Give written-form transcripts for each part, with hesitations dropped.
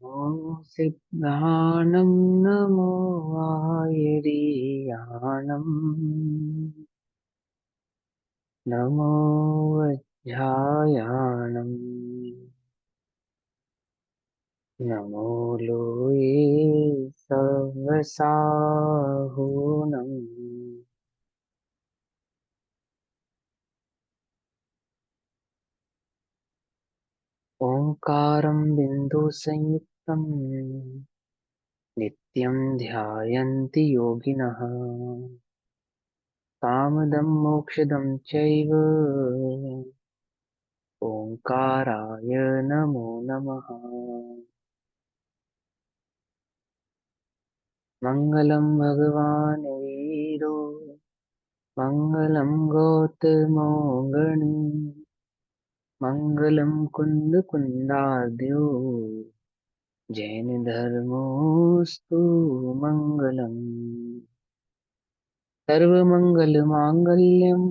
नमो सिद्धाणं नमो आयरीयाणम् नमो वज्रायाणम् नमो लोये सवसाहुनम् ओंकारं बिन्दुसंयुक्तं नित्यं ध्यायन्ति योगिनः कामदं मोक्षदं चैव ओंकाराय नमो नमः। मङ्गलं भगवान् वीरो मङ्गलं गौतमोऽगणी मङ्गलं कुन्दकुन्दाद्यो जैनधर्मोऽस्तु मङ्गलम्। सर्वमङ्गलमाङ्गल्यं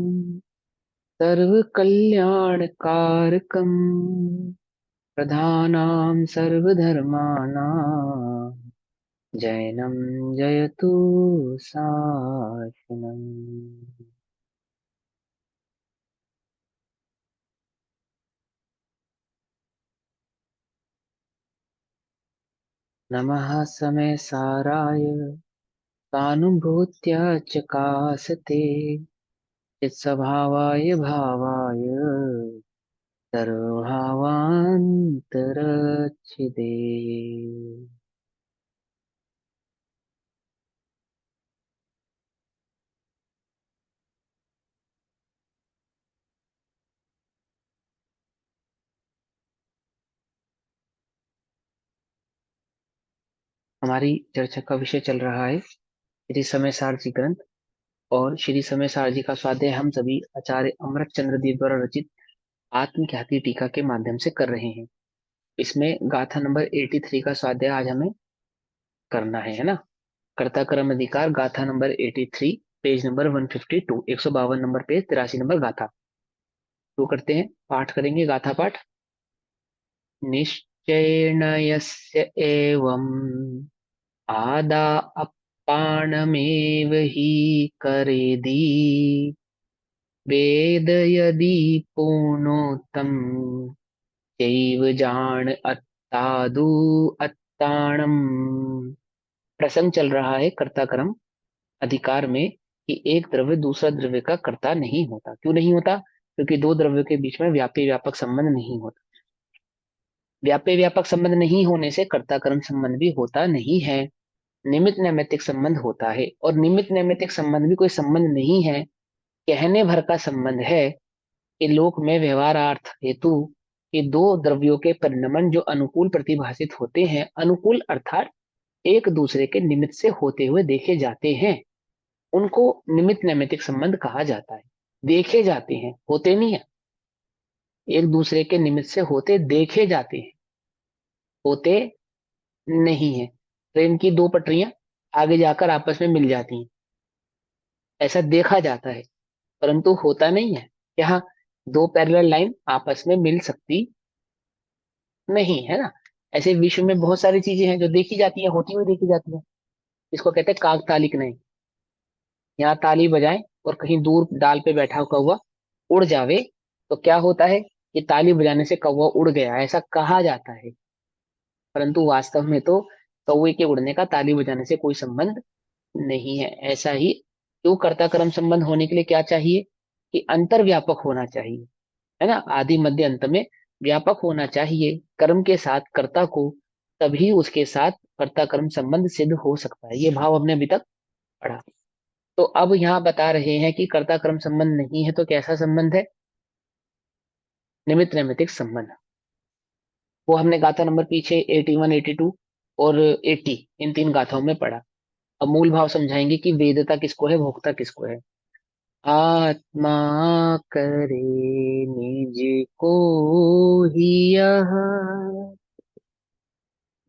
सर्वकल्याणकारकम् प्रधानां सर्वधर्माणां जैनं जयतु शासनम्। नमः समय साराय सानुभूत्या च कासते चित्स्वभावाय भावाय सर्वभावान्तरच्छिदे। हमारी चर्चा का विषय चल रहा है श्री समय सार जी ग्रंथ और श्री समय सार जी का स्वाध्याय हम सभी आचार्य अमृत चंद्र देव द्वारा रचित आत्म ख्याति टीका के माध्यम से कर रहे हैं। इसमें गाथा नंबर 83 का स्वाध्याय आज हमें करना है ना। कर्ता कर्म अधिकार गाथा number 83, page number 152, 152 number page, 83 number गाथा। तो करते हैं, पाठ करेंगे गाथा पाठ। निश्चयेन यस्य एवम् आदा अप्पाणमेव हि करेदि वेद यदि पूर्णोत्तम चैव जान अत्तादु अत्ताणम्। प्रसंग चल रहा है कर्ता कर्म अधिकार में कि एक द्रव्य दूसरा द्रव्य का कर्ता नहीं होता। क्यों नहीं होता? क्योंकि दो द्रव्यों के बीच में व्यापी व्यापक संबंध नहीं होता। व्यापी व्यापक संबंध नहीं होने से कर्ता कर्म संबंध भी होता नहीं है। निमित्त नैमित्तिक संबंध होता है, और निमित्त नैमित्तिक संबंध भी कोई संबंध नहीं है, कहने भर का संबंध है कि लोक में व्यवहारार्थ हेतु कि दो द्रव्यों के परिणमन जो अनुकूल प्रतिभाषित होते हैं, अनुकूल अर्थात एक दूसरे के निमित्त से होते हुए देखे जाते हैं, उनको निमित्त नैमित्तिक संबंध कहा जाता है। देखे जाते हैं, होते नहीं है। एक दूसरे के निमित्त से होते देखे जाते हैं, होते नहीं है। ट्रेन की दो पटरियां आगे जाकर आपस में मिल जाती हैं, ऐसा देखा जाता है, परंतु होता नहीं है। यहाँ दो पैरेलल लाइन आपस में मिल सकती नहीं है ना। ऐसे विश्व में बहुत सारी चीजें हैं जो देखी जाती हैं, होती हुई देखी जाती हैं। इसको कहते हैं काकतालिक नहीं। यहाँ ताली बजाएं और कहीं दूर डाल पे बैठा कौवा उड़ जावे, तो क्या होता है कि ताली बजाने से कौवा उड़ गया, ऐसा कहा जाता है। परंतु वास्तव में तो कौवे के उड़ने का ताली बजाने से कोई संबंध नहीं है। ऐसा ही क्यों कर्ता कर्म संबंध होने के लिए क्या चाहिए कि अंतर व्यापक होना चाहिए, है ना। आदि मध्य अंत में व्यापक होना चाहिए कर्म के साथ कर्ता को, तभी उसके साथ कर्ता कर्म संबंध सिद्ध हो सकता है। ये भाव हमने अभी तक पढ़ा। तो अब यहाँ बता रहे हैं कि कर्ता कर्म संबंध नहीं है तो कैसा संबंध है? निमित्त नैमित्तिक संबंध। वो हमने गाथा नंबर पीछे 81, 82 और 80 इन तीन गाथाओं में पढ़ा। अब मूल भाव समझाएंगे कि वेदता किसको है, भोक्ता किसको है। आत्मा करे निज को ही यह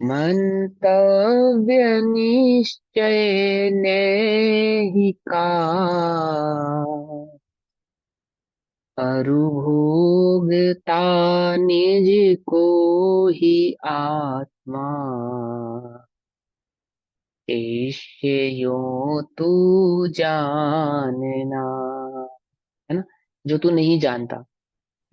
मंतव्य निश्चय नहीं का अरुभोग भोगता निज को ही आत्मा, शिष्य यो तू जानना। है ना? जो तू नहीं जानता,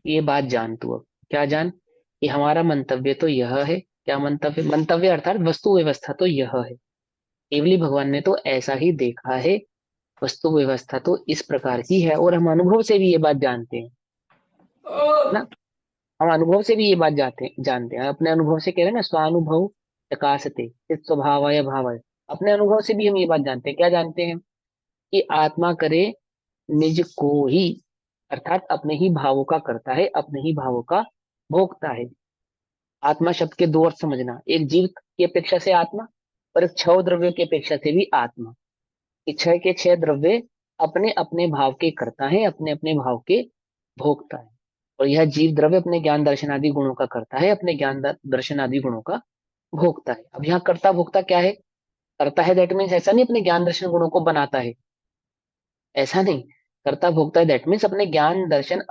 ये बात जान तू अब। क्या जान? कि हमारा मंतव्य तो यह है। क्या मंतव्य? मंतव्य अर्थात वस्तु व्यवस्था तो यह है। केवली भगवान ने तो ऐसा ही देखा है। वस्तु व्यवस्था तो इस प्रकार की है, और हम अनुभव से भी ये बात जानते हैं। है ना? हम अनुभव से भी ये बात जानते हैं। अपने अनुभव से कह रहे हैं ना, स्वानुभव प्रकाशते चित स्वभावय भावय। अपने अनुभव से भी हम ये बात जानते हैं। क्या जानते हैं? कि आत्मा करे निज को ही, अर्थात अपने ही भावों का करता है, अपने ही भावों का भोगता है। आत्मा शब्द के दो अर्थ समझना, एक जीव की अपेक्षा से आत्मा, और एक छह द्रव्यों की अपेक्षा से भी आत्मा। कि छह के छह द्रव्य अपने अपने भाव के करता है, अपने अपने भाव के भोगता है। और यह जीव द्रव्य अपने ज्ञान दर्शन आदि गुणों का करता है, अपने ज्ञान दर्शन आदि गुणों का भोगता है। अब यहाँ कर्ता भोक्ता क्या है? करता है दैट मीन्स ऐसा नहीं अपने ज्ञान दर्शन गुणों को बनाता है, ऐसा नहीं। कर्ता भोक्ता है दैट मीन्स अपने ज्ञान दर्शन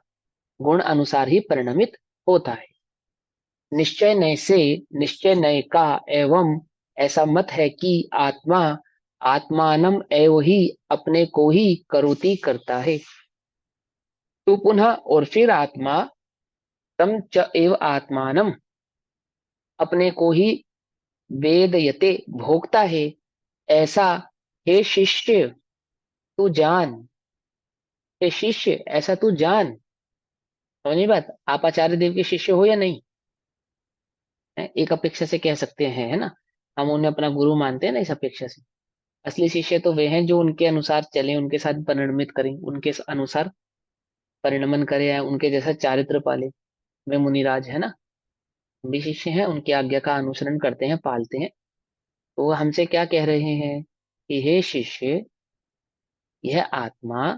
गुण अनुसार ही परिणमित होता है। निश्चय नय से, निश्चय नय का एवं ऐसा मत है कि आत्मा आत्मानम एव ही, अपने को ही करोति करता है। तो पुनः और फिर आत्मा तम च एव आत्मानम, अपने को ही वेदयते भोगता है। ऐसा हे शिष्य तू जान, हे शिष्य ऐसा तू जान। समझी बात? आप आचार्य देव के शिष्य हो या नहीं? है? एक अपेक्षा से कह सकते हैं, है ना? हम उन्हें अपना गुरु मानते हैं ना, इस अपेक्षा से। असली शिष्य तो वे हैं जो उनके अनुसार चले, उनके साथ परिणमित करें, उनके अनुसार परिणमन करे, या उनके जैसा चारित्र पाले। वे मुनिराज है ना, हम भी शिष्य हैं, उनकी आज्ञा का अनुसरण करते हैं, पालते हैं। तो वो हमसे क्या कह रहे हैं? कि हे शिष्य, यह आत्मा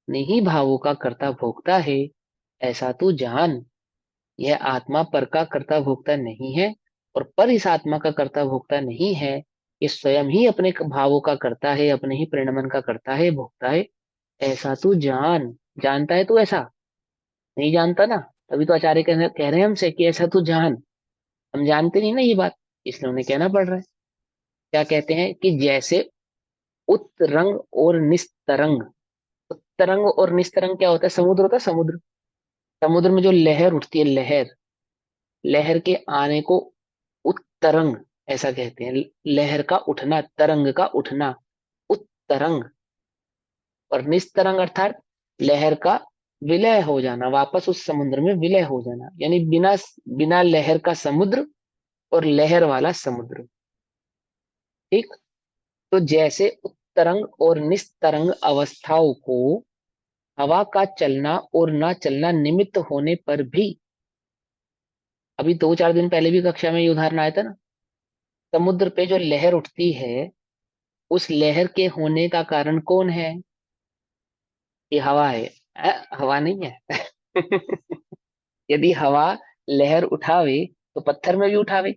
ने ही भावों का कर्ता भोगता है, ऐसा तू जान। यह आत्मा पर का कर्ता भोक्ता नहीं है, और पर इस आत्मा का कर्ता भोक्ता नहीं है। ये स्वयं ही अपने भावों का करता है, अपने ही परिणमन का करता है, भोगता है। ऐसा तू जान। जानता है तू ऐसा? नहीं जानता ना, तभी तो आचार्य कह रहे हैं हमसे कि ऐसा तू जान। हम जानते नहीं ना ये बात, इसलिए उन्हें कहना पड़ रहा है। क्या कहते हैं? कि जैसे उत्तरंग और निस्तरंग। उत्तरंग और निस्तरंग क्या होता है? समुद्र होता है, समुद्र। समुद्र में जो लहर उठती है, लहर, लहर के आने को उत्तरंग ऐसा कहते हैं। लहर का उठना, तरंग का उठना, उत्तरंग। और निस्तरंग अर्थात लहर का विलय हो जाना, वापस उस समुद्र में विलय हो जाना, यानी बिना बिना लहर का समुद्र और लहर वाला समुद्र। ठीक? तो जैसे उत्तरंग और निस्तरंग अवस्थाओं को हवा का चलना और ना चलना निमित्त होने पर भी, अभी 2-4 दिन पहले भी कक्षा में ये उदाहरण आया था ना, समुद्र पे जो लहर उठती है, उस लहर के होने का कारण कौन है? ये हवा है। हवा नहीं है। यदि हवा लहर उठावे तो पत्थर में भी उठावे।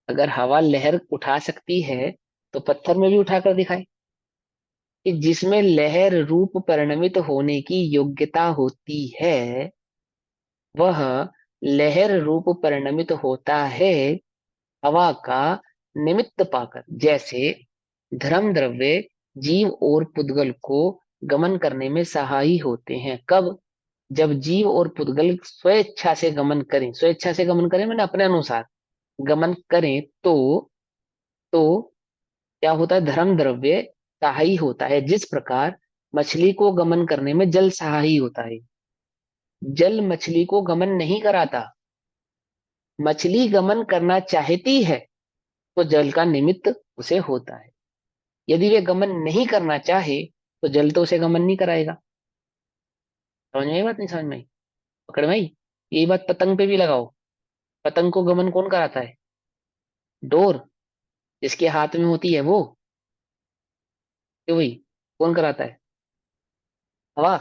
अगर हवा लहर उठा सकती है तो पत्थर में भी उठाकर दिखाए। कि जिसमें लहर रूप परिणमित होने की योग्यता होती है, वह लहर रूप परिणमित होता है हवा का निमित्त पाकर। जैसे धर्म द्रव्य जीव और पुद्गल को गमन करने में सहायी होते हैं। कब? जब जीव और पुद्गल स्वेच्छा से गमन करें, स्वेच्छा से गमन करें मैंने अपने अनुसार गमन करें, तो क्या होता है? धर्म द्रव्य सहायी होता है। जिस प्रकार मछली को गमन करने में जल सहायी होता है। जल मछली को गमन नहीं कराता। मछली गमन करना चाहती है तो जल का निमित्त उसे होता है। यदि वे गमन नहीं करना चाहे तो जल तो उसे गमन नहीं कराएगा। समझ में आई बात? नहीं समझ में आई? पकड़ में आई? यही बात पतंग पे भी लगाओ। पतंग को गमन कौन कराता है? डोर, जिसके हाथ में होती है वो। क्यों भाई? कौन कराता है? हवा।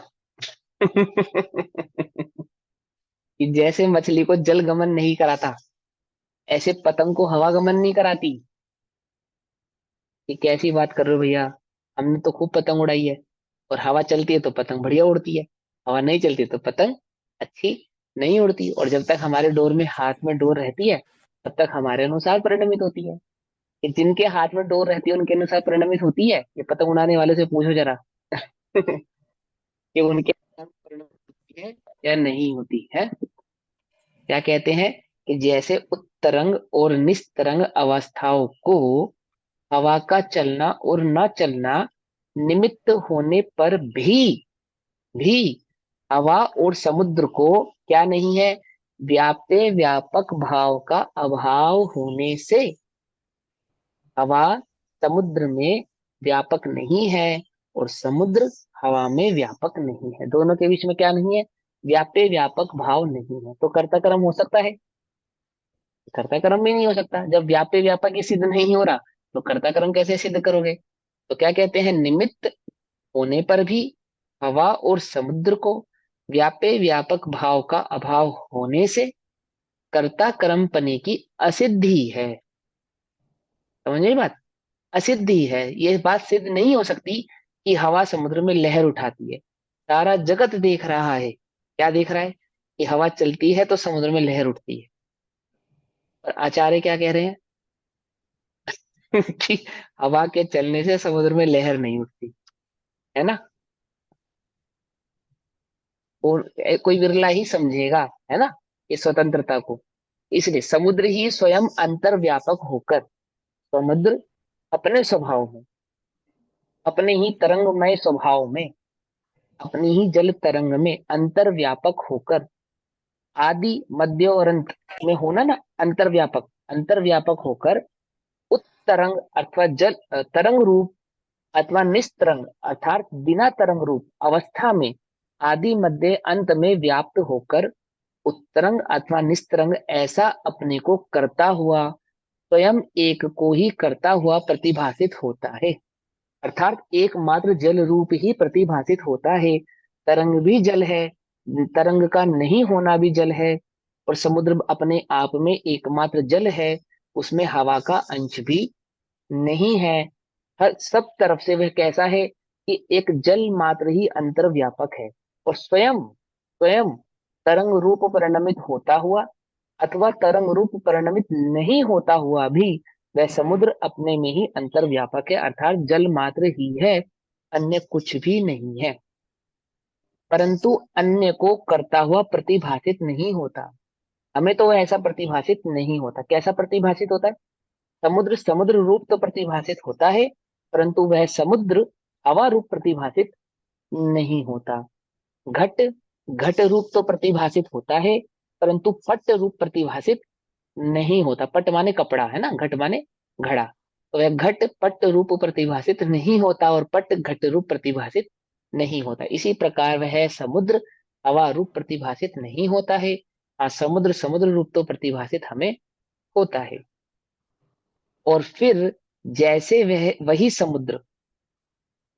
कि जैसे मछली को जल गमन नहीं कराता, ऐसे पतंग को हवा गमन नहीं कराती। ये कैसी बात कर रहे हो भैया? हमने तो खूब पतंग उड़ाई है, और हवा चलती है तो पतंग बढ़िया उड़ती है। हवा नहीं चलती तो पतंग अच्छी नहीं उड़ती। और जब तक हमारे डोर में हाथ में डोर रहती है तब तक हमारे अनुसार परिणमित होती है। कि जिनके हाथ में डोर रहती है उनके अनुसार परिणमित होती है, ये पतंग उड़ाने वाले से पूछो जरा। कि उनके अनुसार परिणमित होती है या नहीं होती है। क्या कहते हैं कि जैसे उत्तरंग और निस्तरंग अवस्थाओं को हवा का चलना और न चलना निमित्त होने पर भी हवा और समुद्र को क्या नहीं है, व्याप्य व्यापक भाव का अभाव होने से हवा समुद्र में व्यापक नहीं है और समुद्र हवा में व्यापक नहीं है। दोनों के बीच में क्या नहीं है, व्याप्य व्यापक भाव नहीं है। तो कर्ता कर्म हो सकता है, कर्ता कर्म भी नहीं हो सकता। जब व्याप्य व्यापक ही सिद्ध नहीं हो रहा तो कर्ता कर्म कैसे सिद्ध करोगे। तो क्या कहते हैं, निमित्त होने पर भी हवा और समुद्र को व्याप्य व्यापक भाव का अभाव होने से कर्ता कर्मपने की असिद्धि है। समझ गई बात। असिद्धि है, ये बात सिद्ध नहीं हो सकती कि हवा समुद्र में लहर उठाती है। सारा जगत देख रहा है, क्या देख रहा है, कि हवा चलती है तो समुद्र में लहर उठती है। और आचार्य क्या कह रहे हैं कि हवा के चलने से समुद्र में लहर नहीं उठती है ना। और कोई विरला ही समझेगा, है ना, ये स्वतंत्रता को। इसलिए समुद्र ही स्वयं अंतर्व्यापक होकर, समुद्र अपने स्वभाव में, अपने ही तरंगमय स्वभाव में, अपनी ही जल तरंग में अंतर्व्यापक होकर, आदि मध्य और अंत में होना ना, अंतर्व्यापक, अंतर्व्यापक होकर उत्तरंग अथवा तरंग रूप अथवा निस्तरंग अर्थात बिना तरंग रूप अवस्था में आदि मध्य अंत में व्याप्त होकर उत्तरंग अथवा निस्तरंग ऐसा अपने को करता हुआ स्वयं एक को ही करता हुआ प्रतिभासित होता है। अर्थात एकमात्र जल रूप ही प्रतिभासित होता है। तरंग भी जल है, तरंग का नहीं होना भी जल है। और समुद्र अपने आप में एकमात्र जल है, उसमें हवा का अंश भी नहीं है। हर सब तरफ से वह कैसा है कि एक जल मात्र ही अंतर्व्यापक है। और स्वयं स्वयं तरंग रूप परिणमित होता हुआ अथवा तरंग रूप परिणमित नहीं होता हुआ भी वह समुद्र अपने में ही अंतर्व्यापक है, अर्थात जल मात्र ही है, अन्य कुछ भी नहीं है। परंतु अन्य को करता हुआ प्रतिभासित नहीं होता। हमें तो वह ऐसा प्रतिभासित नहीं होता। कैसा प्रतिभासित होता है, समुद्र समुद्र रूप तो प्रतिभासित होता है, परंतु वह समुद्र हवा रूप प्रतिभासित नहीं होता। घट घट रूप तो प्रतिभासित होता है, परंतु पट रूप प्रतिभासित नहीं होता। पट माने कपड़ा है ना, घट माने घड़ा। तो वह घट पट रूप प्रतिभासित नहीं होता और पट घट रूप प्रतिभासित नहीं होता। इसी प्रकार वह समुद्र हवा रूप प्रतिभासित नहीं होता है। हाँ, समुद्र समुद्र रूप तो प्रतिभासित हमें होता है। और फिर जैसे वह वही समुद्र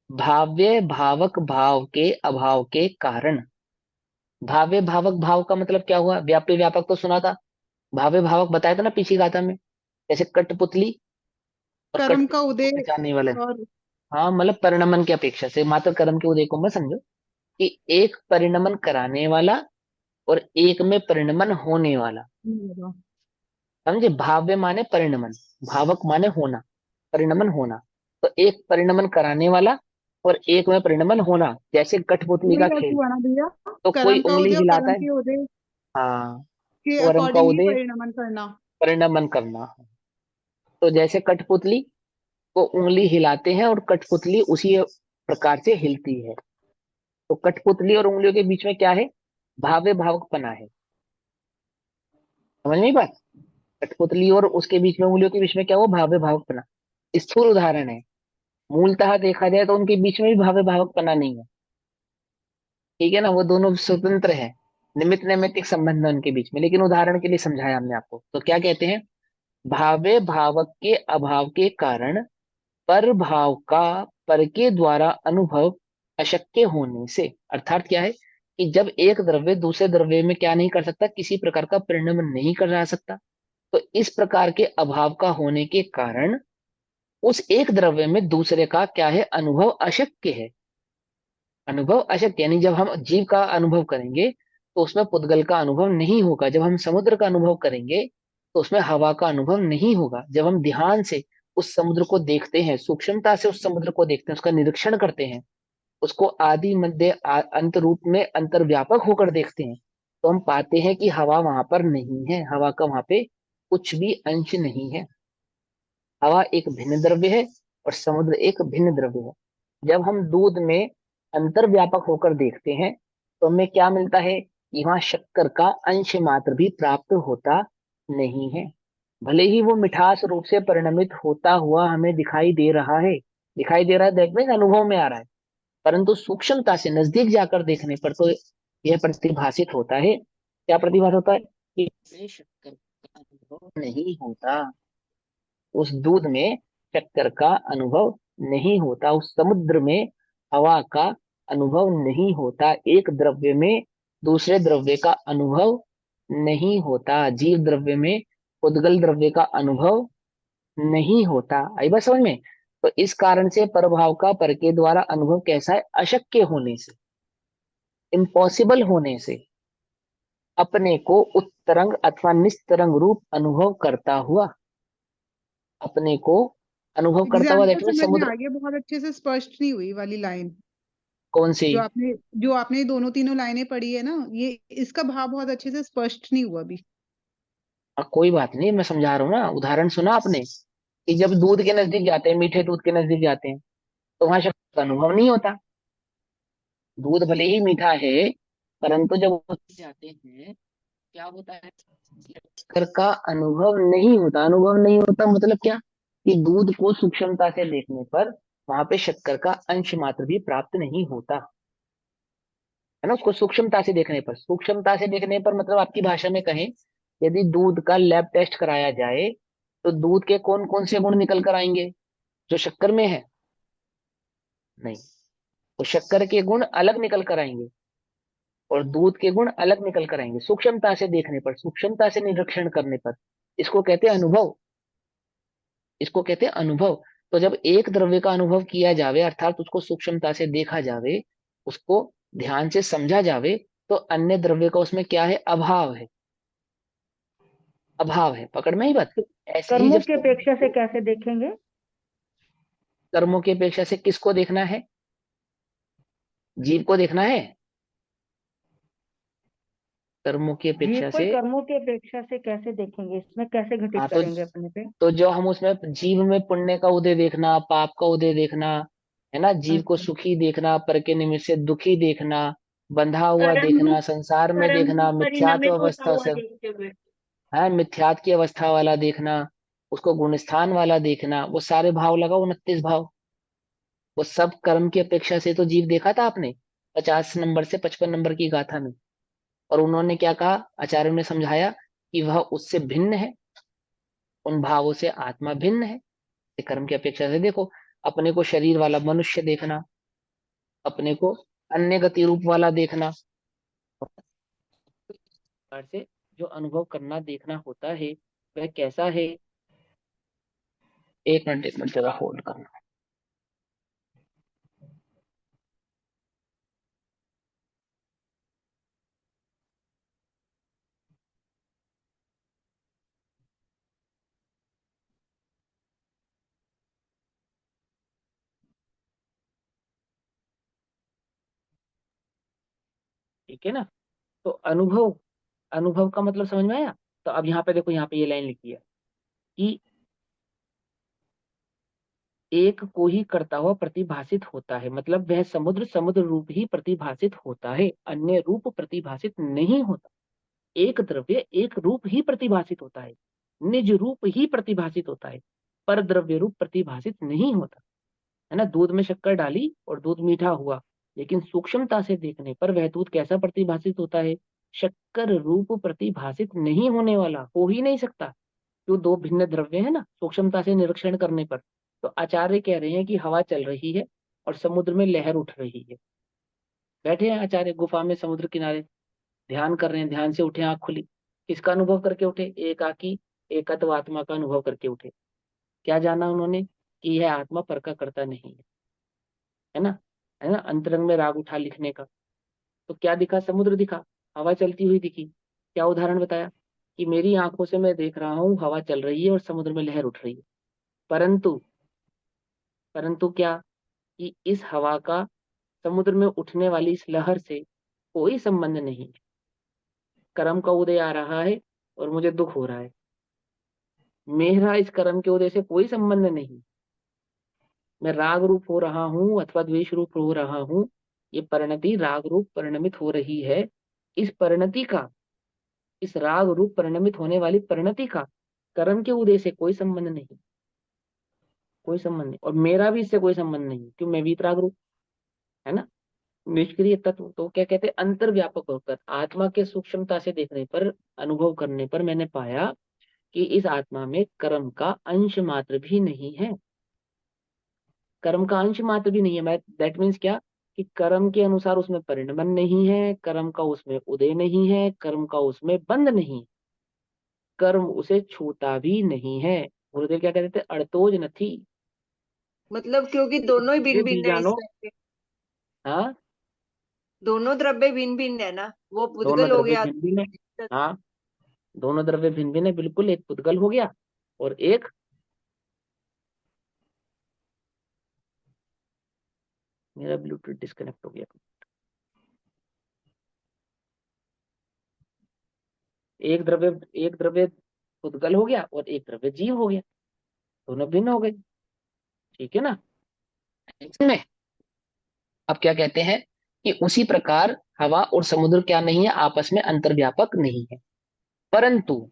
भाव्य भावक भाव के अभाव के कारण, भाव्य भावक भाव का मतलब क्या हुआ, व्याप्य व्यापक तो सुना था, भाव्य भावक बताया था ना पिछली गाथा में। जैसे कठपुतली और कर्म का कठपुतली को उदय पहचानने वाले। और हाँ, मतलब परिणमन की अपेक्षा से मात्र कर्म के उदय को मत समझो, कि एक परिणमन कराने वाला और एक में परिणमन होने वाला। समझे, भाव्य माने परिणमन, भावक माने होना, परिणमन होना। तो एक परिणमन कराने वाला और एक में परिणमन होना, जैसे कठपुतली वही का अर्थ खेल। हुआ ना भैया। तो कोई कर्म का उंगली उदय और हिलाता कर्म है, के उदय हाँ, के स्वरम का अकॉर्डिंग ही उदय परिणमन करना। परिणमन करना। तो जैसे कठपुतली को उंगली हिलाते हैं और कठपुतली उसी प्रकार से हिलती है। तो कठपुतली और उंगलियों के बीच में क्या है, भाव्य भावकपना है। समझ नहीं बात। कठपुतली और उसके बीच में उंगलियों के बीच में क्या हुआ, भाव्य भावकपना। स्थूल उदाहरण है, मूलतः देखा जाए तो उनके बीच में भी भाव्य भावकपना नहीं है। ठीक है ना, वो दोनों स्वतंत्र है, निमित्त नैमित्तिक संबंध है उनके बीच में। लेकिन उदाहरण के लिए समझाया हमने आपको। तो क्या कहते हैं, भाव्य भावक के अभाव के कारण पर भाव का पर के द्वारा अनुभव अशक्य होने से, अर्थात क्या है कि जब एक द्रव्य दूसरे द्रव्य में क्या नहीं कर सकता, किसी प्रकार का परिणमन नहीं कर रहा सकता, तो इस प्रकार के अभाव का होने के कारण उस एक द्रव्य में दूसरे का क्या है, अनुभव अशक्य है। अनुभव अशक्त, यानी जब हम जीव का अनुभव करेंगे तो उसमें पुद्गल का अनुभव नहीं होगा। जब हम समुद्र का अनुभव करेंगे तो उसमें हवा का अनुभव नहीं होगा। जब हम ध्यान से उस समुद्र को देखते हैं, सूक्ष्मता से उस समुद्र को देखते हैं, उसका निरीक्षण करते हैं, उसको आदि मध्य अंत रूप में अंतर्व्यापक होकर देखते हैं, तो हम पाते हैं कि हवा वहां पर नहीं है, हवा का वहां पे कुछ भी अंश नहीं है। हवा एक भिन्न द्रव्य है और समुद्र एक भिन्न द्रव्य है। जब हम दूध में अंतर्व्यापक होकर देखते हैं तो हमें क्या मिलता है कि वहां शक्कर का अंश मात्र भी प्राप्त होता नहीं है। भले ही वो मिठास रूप से परिणमित होता हुआ हमें दिखाई दे रहा है, दिखाई दे रहा है, देख में अनुभव में आ रहा है, परंतु सूक्ष्मता से नजदीक जाकर देखने पर तो यह प्रतिभासित होता है। क्या प्रतिभास होता है कि इसमें शक्कर का अनुभव नहीं होता, उस दूध में शक्कर का अनुभव नहीं होता, उस समुद्र में हवा का अनुभव नहीं होता, एक द्रव्य में दूसरे द्रव्य का अनुभव नहीं होता, जीव द्रव्य में उद्गल द्रव्य का अनुभव नहीं होता। आई बात समझ में? तो इस कारण से परभाव का पर के द्वारा अनुभव कैसा है? अशक्य होने से, इम्पॉसिबल होने से अपने को उत्तरंग अथवा निस्तरंग रूप अनुभव करता हुआ, अपने को अनुभव करता हुआ, एग्जाम्पल दैट मीन समझ में समुद्र। आ गया, बहुत अच्छे से स्पष्ट नहीं हुई वाली लाइन। कौन सी? जो आपने जो आपने दोनों तीनों लाइनें पढ़ी है ना, ये इसका भाव बहुत अच्छे से स्पष्ट नहीं हुआ अभी। कोई बात नहीं, मैं समझा रहा हूँ ना, उदाहरण सुना आपने कि जब दूध के नजदीक जाते हैं, मीठे दूध के नजदीक जाते हैं, तो वहां शक्कर का अनुभव नहीं होता। दूध भले ही मीठा है, परंतु जब उसमें जाते हैं क्या होता है? शक्कर का अनुभव नहीं होता। अनुभव नहीं होता मतलब क्या? कि दूध को सूक्ष्मता से देखने पर वहां पे शक्कर का अंश मात्र भी प्राप्त नहीं होता, है ना। उसको सूक्ष्मता से देखने पर, सूक्ष्मता से देखने पर मतलब आपकी भाषा में कहें, यदि दूध का लैब टेस्ट कराया जाए तो दूध के कौन कौन से गुण निकल कर आएंगे जो शक्कर में है? नहीं, तो शक्कर के गुण अलग निकल कर आएंगे और दूध के गुण अलग निकल कर आएंगे, सूक्ष्मता से देखने पर, सूक्ष्मता से निरीक्षण करने पर। इसको कहते हैं अनुभव, इसको कहते हैं अनुभव। तो जब एक द्रव्य का अनुभव किया जावे, अर्थात उसको सूक्ष्मता से देखा जावे, उसको ध्यान से समझा जावे, तो अन्य द्रव्य का उसमें क्या है? अभाव है, अभाव है। पकड़ में ही बात। तो ऐसे ही कर्मों जब की अपेक्षा से कैसे देखेंगे? कर्मों की अपेक्षा से किसको देखना है? जीव को देखना है, कर्मों की जीव अपेक्षा को से। कर्मों की अपेक्षा से कैसे देखेंगे, इसमें कैसे घटित हाँ, करेंगे अपने पे? तो जो हम उसमें जीव में पुण्य का उदय देखना, पाप का उदय देखना, है ना, जीव को अच्छा। सुखी देखना, पर के निमित्त से दुखी देखना, बंधा हुआ कर्म देखना, रूप संसार में कर्म देखना, रूप मिथ्यात्व परिणमित होता अवस्था हुआ से, देखते हुए। है मिथ्यात की अवस्था वाला देखना, उसको गुणस्थान वाला देखना, वो सारे भाव लगाओ, 29 भाव, वो सब कर्म की अपेक्षा से तो जीव देखा था आपने 50 नंबर से 55 नंबर की गाथा में। और उन्होंने क्या कहा? आचार्यों ने समझाया कि वह उससे भिन्न है, उन भावों से आत्मा भिन्न है। कर्म की अपेक्षा से देखो, अपने को शरीर वाला मनुष्य देखना, अपने को अन्य गति रूप वाला देखना, प्रकार से जो अनुभव करना देखना होता है वह कैसा है? एक मिनट जरा होल्ड करना। ठीक है ना? तो अनुभव, अनुभव का मतलब समझ में आया? तो अब यहाँ पे देखो, यहाँ पे ये लाइन लिखी है कि एक को ही करता हुआ प्रतिभासित होता है, मतलब वह समुद्र समुद्र रूप ही प्रतिभासित होता है, अन्य रूप प्रतिभासित नहीं होता। एक द्रव्य एक रूप ही प्रतिभासित होता है, निज रूप ही प्रतिभासित होता है, पर द्रव्य रूप प्रतिभासित नहीं होता, है ना। दूध में शक्कर डाली और दूध मीठा हुआ, लेकिन सूक्ष्मता से देखने पर वह दूध कैसा प्रतिभासित होता है? शक्कर रूप प्रतिभासित नहीं होने वाला, हो ही नहीं सकता। जो दो भिन्न द्रव्य है ना, सूक्ष्मता से निरीक्षण करने पर। तो आचार्य कह रहे हैं कि हवा चल रही है और समुद्र में लहर उठ रही है। बैठे हैं आचार्य गुफा में समुद्र किनारे, ध्यान कर रहे हैं, ध्यान से उठे, आंख खुली, किसका अनुभव करके उठे? एकाकी एकत्व आत्मा का अनुभव करके उठे। क्या जाना उन्होंने? कि यह आत्मा पर का करता नहीं है, है ना। है ना, अंतरंग में राग उठा लिखने का। तो क्या दिखा, समुद्र दिखा, हवा चलती हुई दिखी। क्या उदाहरण बताया कि मेरी आंखों से मैं देख रहा हूँ हवा चल रही है और समुद्र में लहर उठ रही है, परंतु परंतु क्या, कि इस हवा का समुद्र में उठने वाली इस लहर से कोई संबंध नहीं है। कर्म का उदय आ रहा है और मुझे दुख हो रहा है, मेरा इस कर्म के उदय से कोई संबंध नहीं। मैं राग रूप हो रहा हूँ अथवा द्वेष रूप हो रहा हूँ, ये परिणति राग रूप परिणमित हो रही है। इस परिणति का, इस राग रूप परिणमित होने वाली परिणति का कर्म के उदय से कोई संबंध नहीं, कोई संबंध नहीं। और मेरा भी इससे कोई संबंध नहीं, क्यों, मैं वीतराग रूप, है ना, निष्क्रिय तत्व। तो क्या कहते हैं, अंतर्व्यापक होकर आत्मा के सूक्ष्मता से देखने पर, अनुभव करने पर मैंने पाया कि इस आत्मा में कर्म का अंश मात्र भी नहीं है। कर्म का अंश मात्र भी नहीं है, मैं दैट मीन्स क्या, कि कर्म के अनुसार उसमें परिणमन नहीं है, कर्म का उसमें उदय नहीं है, कर्म का उसमें बंध नहीं, कर्म उसे छूता भी नहीं है। गुरुदेव क्या कहते थे, अड़तोज नथी। मतलब क्योंकि दोनों ही ये भिन्न भिन्न है इस बीजानो, टाइप के, हाँ, दोनों द्रव्य भिन्न भिन्न है ना, वो दोनों पुद्गल हो द्रव्य गया। भिन्न भिन्न है। हाँ, दोनों द्रव्य भिन्न भिन्न है, बिल्कुल। एक पुद्गल हो गया और एक, मेरा ब्लूटूथ डिस्कनेक्ट हो गया। एक द्रव्य पुद्गल हो गया और एक द्रव्य जीव हो गया, दोनों भिन्न हो गए। ठीक है ना, इसमें अब क्या कहते हैं कि उसी प्रकार हवा और समुद्र क्या नहीं है, आपस में अंतर्व्यापक नहीं है, परंतु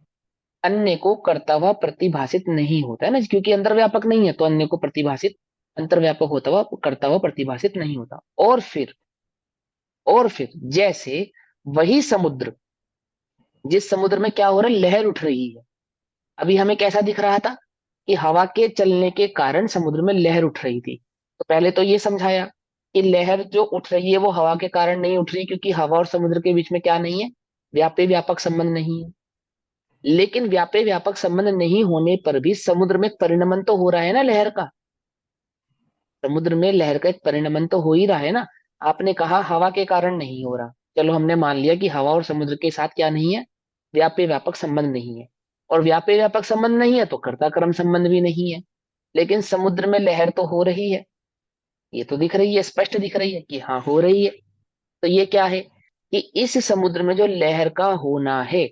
अन्य को करता हुआ प्रतिभाषित नहीं होता है ना, क्योंकि अंतर्व्यापक नहीं है तो अन्य को प्रतिभाषित, अंतर्व्यापक होता हुआ करता हुआ प्रतिभाषित नहीं होता। और फिर जैसे वही समुद्र, जिस समुद्र में क्या हो रहा है, लहर उठ रही है। अभी हमें कैसा दिख रहा था कि हवा के चलने के कारण समुद्र में लहर उठ रही थी। तो पहले तो ये समझाया कि लहर जो उठ रही है वो हवा के कारण नहीं उठ रही, क्योंकि हवा और समुद्र के बीच में क्या नहीं है, व्यापी व्यापक संबंध नहीं है। लेकिन व्यापी व्यापक संबंध नहीं होने पर भी समुद्र में परिणमन तो हो रहा है ना लहर का, समुद्र में लहर का एक परिणमन तो हो ही रहा है ना। आपने कहा हवा के कारण नहीं हो रहा, चलो हमने मान लिया कि हवा और समुद्र के साथ क्या नहीं है, व्यापी व्यापक संबंध नहीं है। और व्यापी व्यापक संबंध नहीं है तो कर्ता कर्म संबंध भी नहीं है। लेकिन समुद्र में लहर तो हो रही है, ये तो दिख रही है, स्पष्ट दिख रही है कि हाँ हो रही है। तो ये क्या है कि इस समुद्र में जो लहर का होना है,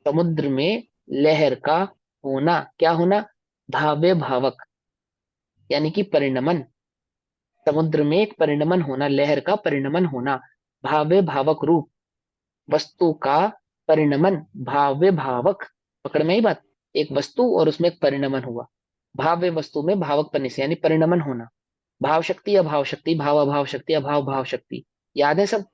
समुद्र में लहर का होना, क्या होना, भाव्य भावक, यानी कि परिणमन। समुद्र में एक परिणमन होना, लहर का परिणमन होना, भाव्य भावक रूप वस्तु का परिणमन, भाव्य भावक, पकड़ में ही बात, एक वस्तु और उसमें एक परिणमन हुआ, भाव्य वस्तु में भावक बनने से यानी परिणमन होना, भाव शक्ति अभाव शक्ति, भाव अभाव शक्ति, अभाव भाव शक्ति, याद है सब,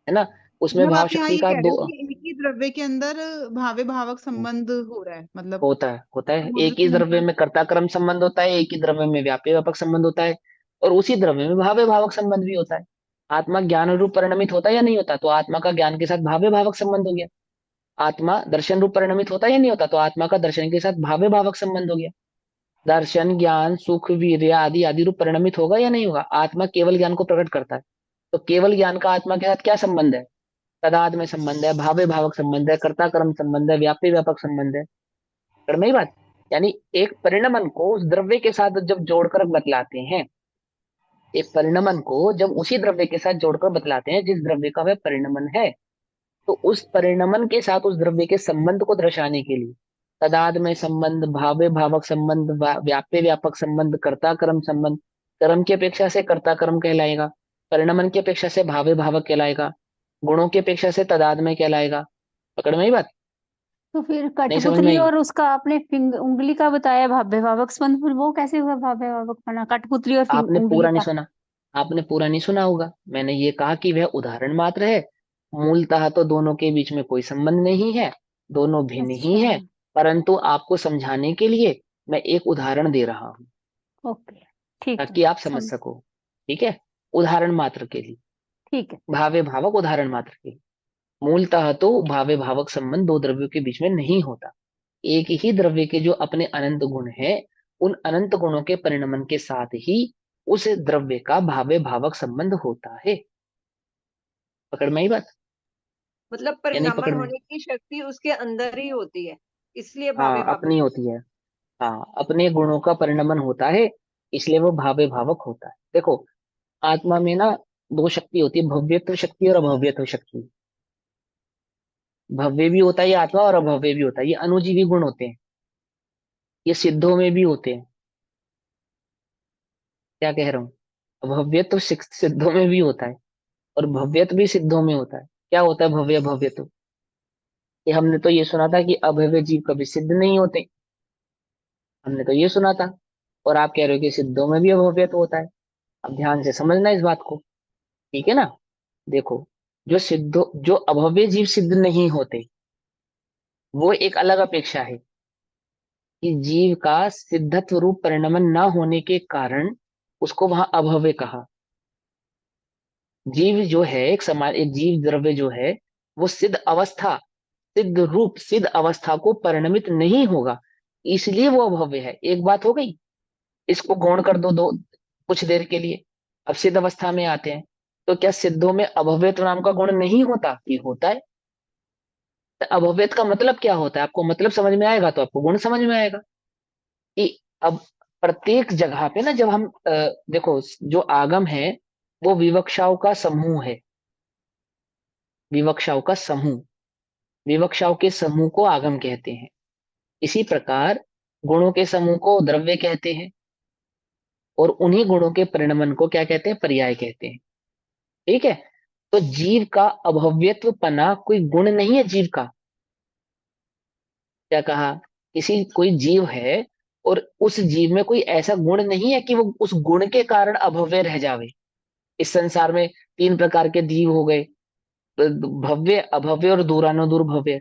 है ना। उसमें मतलब भाव आप यहाँ शक्ति ये का कह रहे दो हो कि एक ही द्रव्य के अंदर भावे भावक संबंध हो रहा है, मतलब होता है, समुद्र एक ही के द्रव्य अंदर। में कर्ता कर्म संबंध होता है, एक ही द्रव्य में व्यापी व्यापक संबंध होता है, और उसी द्रव्य में भाव्य भावक संबंध भी होता है। आत्मा ज्ञान रूप परिणमित होता है या नहीं होता, तो आत्मा का ज्ञान के साथ भाव्य भावक संबंध हो गया। आत्मा दर्शन रूप परिणमित होता है या नहीं होता, तो आत्मा का दर्शन के साथ भाव्य भावक संबंध हो गया। दर्शन ज्ञान सुख वीर्य आदि आदि रूप परिणमित होगा या नहीं होगा, आत्मा केवल ज्ञान को प्रकट करता है। तो केवल ज्ञान का आत्मा के साथ क्या संबंध है, तदाद में संबंध है, भाव्य भावक संबंध है, कर्ता कर्म संबंध है, व्यापी व्यापक संबंध है। कर मेरी बात, यानी एक परिणमन को उस द्रव्य के साथ जब जोड़कर बतलाते हैं, एक परिणमन को जब उसी द्रव्य के साथ जोड़कर बतलाते हैं जिस द्रव्य का वह परिणमन है, तो उस परिणमन के साथ उस द्रव्य के संबंध को दर्शाने के लिए तदाद में संबंध, भाव्य भावक संबंध, व्याप्य व्यापक संबंध, कर्ता कर्म संबंध, कर्म की अपेक्षा से कर्ता कर्म कहलाएगा, परिणमन की अपेक्षा से भाव्य भावक कहलाएगा, गुणों की अपेक्षा से तदाद में कहलाएगा। पकड़ में ही बात, तो फिर नहीं समझ में कठपुतली आई? और उसका आपने उंगली का बताया भाव्य भावक संबंध, फिर वो कैसे हुआ भाव्य भावक बना, कठपुतली और आपने उंगली पूरा नहीं का? सुना, आपने पूरा नहीं सुना होगा। मैंने ये कहा कि वह उदाहरण मात्र है, मूलतः तो दोनों के बीच में कोई संबंध नहीं है, दोनों भिन्न ही अच्छा, है, परंतु आपको समझाने के लिए मैं एक उदाहरण दे रहा हूं ओके, ठीक है, ताकि आप समझ सको। ठीक है, उदाहरण मात्र के लिए, ठीक है। भाव्य भावक उदाहरण मात्र के लिए। मूलतः तो भाव्य भावक संबंध दो द्रव्यों के बीच में नहीं होता। एक ही द्रव्य के जो अपने अनंत गुण हैं, उन अनंत गुणों के परिणमन के साथ ही उस द्रव्य का भावे भावक संबंध होता है। पकड़ में आई बात मतलब या नहीं पकड़ परिणमन में? होने की शक्ति उसके अंदर ही होती है, इसलिए हाँ भावे भावक। अपनी होती है। हाँ अपने गुणों का परिणमन होता है, इसलिए वो भावे भावक होता है। देखो आत्मा में ना दो शक्ति होती है, भव्यत्व शक्ति और अभव्यत्व शक्ति। भव्य भी होता है ये आत्मा और अभव्य भी होता है, ये अनुजीवी गुण होते हैं। ये सिद्धों में भी होते हैं। क्या कह रहा हूँ? अभव्यत्व सिद्धों में भी होता है और भव्यत्व भी सिद्धों में होता है। क्या होता है भव्य भव्यत्व? ये हमने तो ये सुना था कि अभव्य जीव कभी सिद्ध नहीं होते, हमने तो ये सुना था। और आप कह रहे हो कि सिद्धों में भी अभव्यत्व होता है। अब ध्यान से समझना इस बात को, ठीक है ना? देखो, जो अभव्य जीव सिद्ध नहीं होते, वो एक अलग अपेक्षा है कि जीव का सिद्धत्व रूप परिणमन न होने के कारण उसको वहां अभव्य कहा। जीव जो है एक जीव द्रव्य जो है वो सिद्ध अवस्था, सिद्ध रूप, सिद्ध अवस्था को परिणमित नहीं होगा, इसलिए वो अभव्य है। एक बात हो गई। इसको गौण कर दो कुछ देर के लिए। अब सिद्ध अवस्था में आते हैं, तो क्या सिद्धों में अभव्यत्व नाम का गुण नहीं होता? ये होता है। तो अभव्यत्व का मतलब क्या होता है? आपको मतलब समझ में आएगा तो आपको गुण समझ में आएगा कि अब प्रत्येक जगह पे ना जब हम देखो, जो आगम है वो विवक्षाओं का समूह है। विवक्षाओं का समूह, विवक्षाओं के समूह को आगम कहते हैं। इसी प्रकार गुणों के समूह को द्रव्य कहते हैं, और उन्हीं गुणों के परिणमन को क्या कहते हैं? पर्याय कहते हैं। ठीक है? तो जीव का अभव्यत्व पना कोई गुण नहीं है जीव का। क्या कहा? कोई जीव है और उस जीव में कोई ऐसा गुण नहीं है कि वो उस गुण के कारण अभव्य रह जावे। इस संसार में तीन प्रकार के जीव हो गए, भव्य, अभव्य और दूरानुदूर।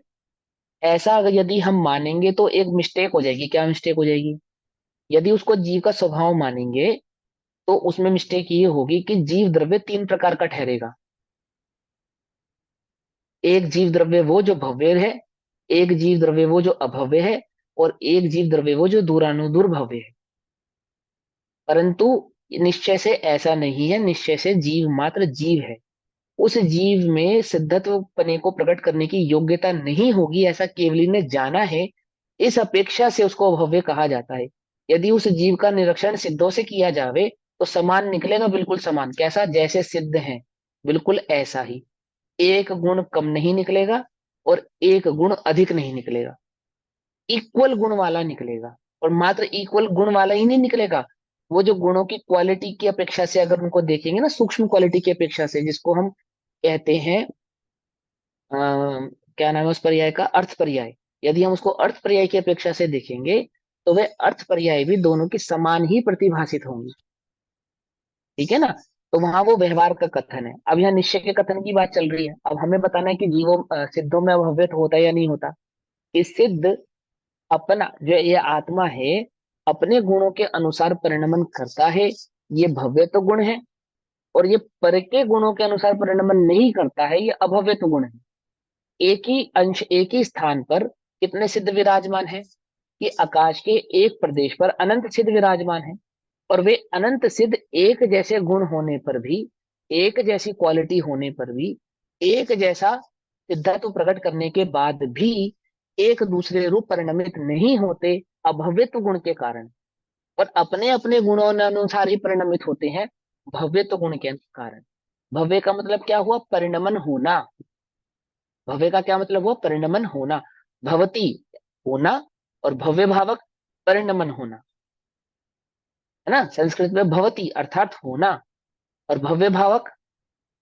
ऐसा अगर यदि हम मानेंगे तो एक मिस्टेक हो जाएगी। क्या मिस्टेक हो जाएगी? यदि उसको जीव का स्वभाव मानेंगे तो उसमें मिस्टेक ये होगी कि जीव द्रव्य तीन प्रकार का ठहरेगा। एक जीव द्रव्य वो जो भव्य है, एक जीव द्रव्य वो जो अभव्य है, और एक जीव द्रव्य वो जो दूरानुदूर भव्य है। परंतु निश्चय से ऐसा नहीं है, निश्चय से जीव मात्र जीव है। उस जीव में सिद्धत्व पने को प्रकट करने की योग्यता नहीं होगी, ऐसा केवली ने जाना है। इस अपेक्षा से उसको अभव्य कहा जाता है। यदि उस जीव का निरीक्षण सिद्धों से किया जावे तो समान निकलेगा, बिल्कुल समान। कैसा? जैसे सिद्ध है बिल्कुल ऐसा ही। एक गुण कम नहीं निकलेगा और एक गुण अधिक नहीं निकलेगा, इक्वल गुण वाला निकलेगा। और मात्र इक्वल गुण वाला ही नहीं निकलेगा, वो जो गुणों की क्वालिटी की अपेक्षा से अगर उनको देखेंगे ना, सूक्ष्म क्वालिटी की अपेक्षा से, जिसको हम कहते हैं क्या नाम है उस पर्याय का? अर्थ पर्याय। यदि हम उसको अर्थ पर्याय की अपेक्षा से देखेंगे तो वे अर्थ पर्याय भी दोनों की समान ही प्रतिभाषित होंगी। ठीक है ना? तो वहां वो व्यवहार का कथन है। अब यहाँ निश्चय के कथन की बात चल रही है। अब हमें बताना है कि सिद्धों में अभव्यत होता है या नहीं होता। कि सिद्ध अपना जो ये आत्मा है अपने गुणों के अनुसार परिणमन करता है, ये भव्य तो गुण है। और ये पर के गुणों के अनुसार परिणमन नहीं करता है, ये अभव्य तो गुण है। एक ही अंश, एक ही स्थान पर कितने सिद्ध विराजमान है? कि आकाश के एक प्रदेश पर अनंत सिद्ध विराजमान है। और वे अनंत सिद्ध एक जैसे गुण होने पर भी, एक जैसी क्वालिटी होने पर भी, एक जैसा सिद्धत्व प्रकट करने के बाद भी एक दूसरे रूप परिणमित नहीं होते, अभव्यत्व गुण के कारण। और अपने अपने गुणों अनुसार ही परिणमित होते हैं, भव्यत्व गुण के कारण। भव्य का मतलब क्या हुआ? परिणमन होना। भव्य का क्या मतलब हुआ? परिणमन होना। भवती होना, और भव्य भावक परिणमन होना, है ना? संस्कृत में भवती अर्थात होना, और भव्य भावक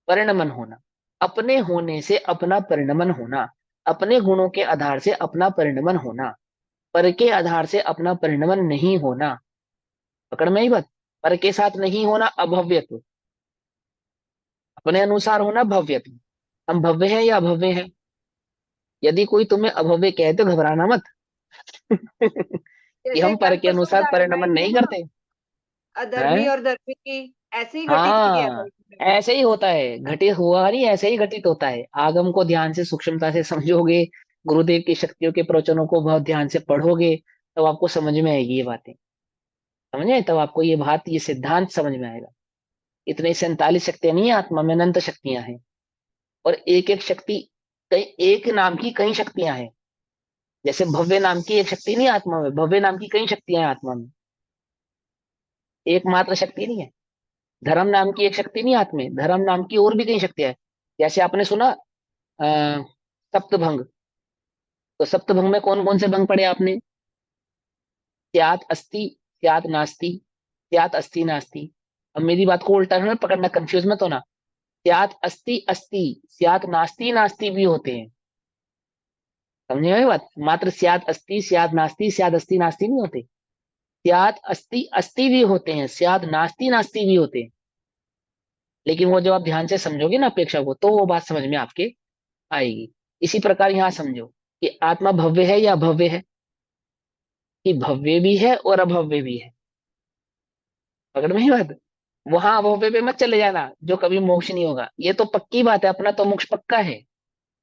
परिणमन होना। अपने होने से अपना परिणमन होना, अपने गुणों के आधार से अपना परिणमन होना, पर के आधार से अपना परिणमन नहीं होना। पकड़ में ही बात? पर के साथ नहीं होना अभव्यत्व, अपने अनुसार होना भव्यत्व। हम भव्य हैं या अभव्य हैं? यदि कोई तुम्हें अभव्य कहे तो घबराना मत। कि जैसे हम पर कल के परसों अनुसार लाइन परिणमन आई थी नहीं ना, करते अधर्मी हैं। और धर्मी की, ऐसे ही घटित किया था हाँ उसने। ऐसे ही होता है, घटित हुआ नहीं, ऐसे ही घटित होता है। आगम को ध्यान से सूक्ष्मता से समझोगे, गुरुदेव की शक्तियों के प्रवचनों को बहुत ध्यान से पढ़ोगे, तो आपको समझ में आएगी ये बातें। समझ आए? तब आपको ये बात, ये सिद्धांत समझ में आएगा। इतने 47 शक्तियां नहीं है आत्मा में, अनंत शक्तियां हैं। और एक एक शक्ति, कई एक नाम की कई शक्तियां हैं। जैसे भव्य नाम की एक शक्ति नहीं है आत्मा में, भव्य नाम की कई शक्तियां हैं आत्मा में, एकमात्र शक्ति नहीं है। धर्म नाम की एक शक्ति नहीं है आत्मा में, धर्म नाम की और भी कई शक्तियां हैं। जैसे आपने सुना सप्तभंग, तो सप्तभंग में कौन कौन से भंग पढ़े आपने? स्यात् अस्ति, स्यात् नास्ति, स्यात् अस्ति नास्ति। अब मेरी बात को उल्टा ना पकड़ना, कंफ्यूज मत होना। स्यात् अस्ति अस्ति, स्यात् नास्ति नास्ति भी होते हैं। समझे मेरी बात? मात्र स्यात् अस्ति, स्यात् नास्ति, स्यात् अस्ति नास्ति नहीं होते। स्यात् अस्ति अस्ति भी होते हैं, स्यात् नास्ति नास्ति भी होते हैं। लेकिन वो जब आप ध्यान से समझोगे ना अपेक्षा को, तो वो बात समझ में आपके आएगी। इसी प्रकार यहाँ समझो कि आत्मा भव्य है या अभव्य है, कि भव्य भी है और अभव्य भी है। पकड़ में ही बात? वहां अभव्य पे मत चले जाना, जो कभी मोक्ष नहीं होगा। ये तो पक्की बात है, अपना तो मोक्ष पक्का है।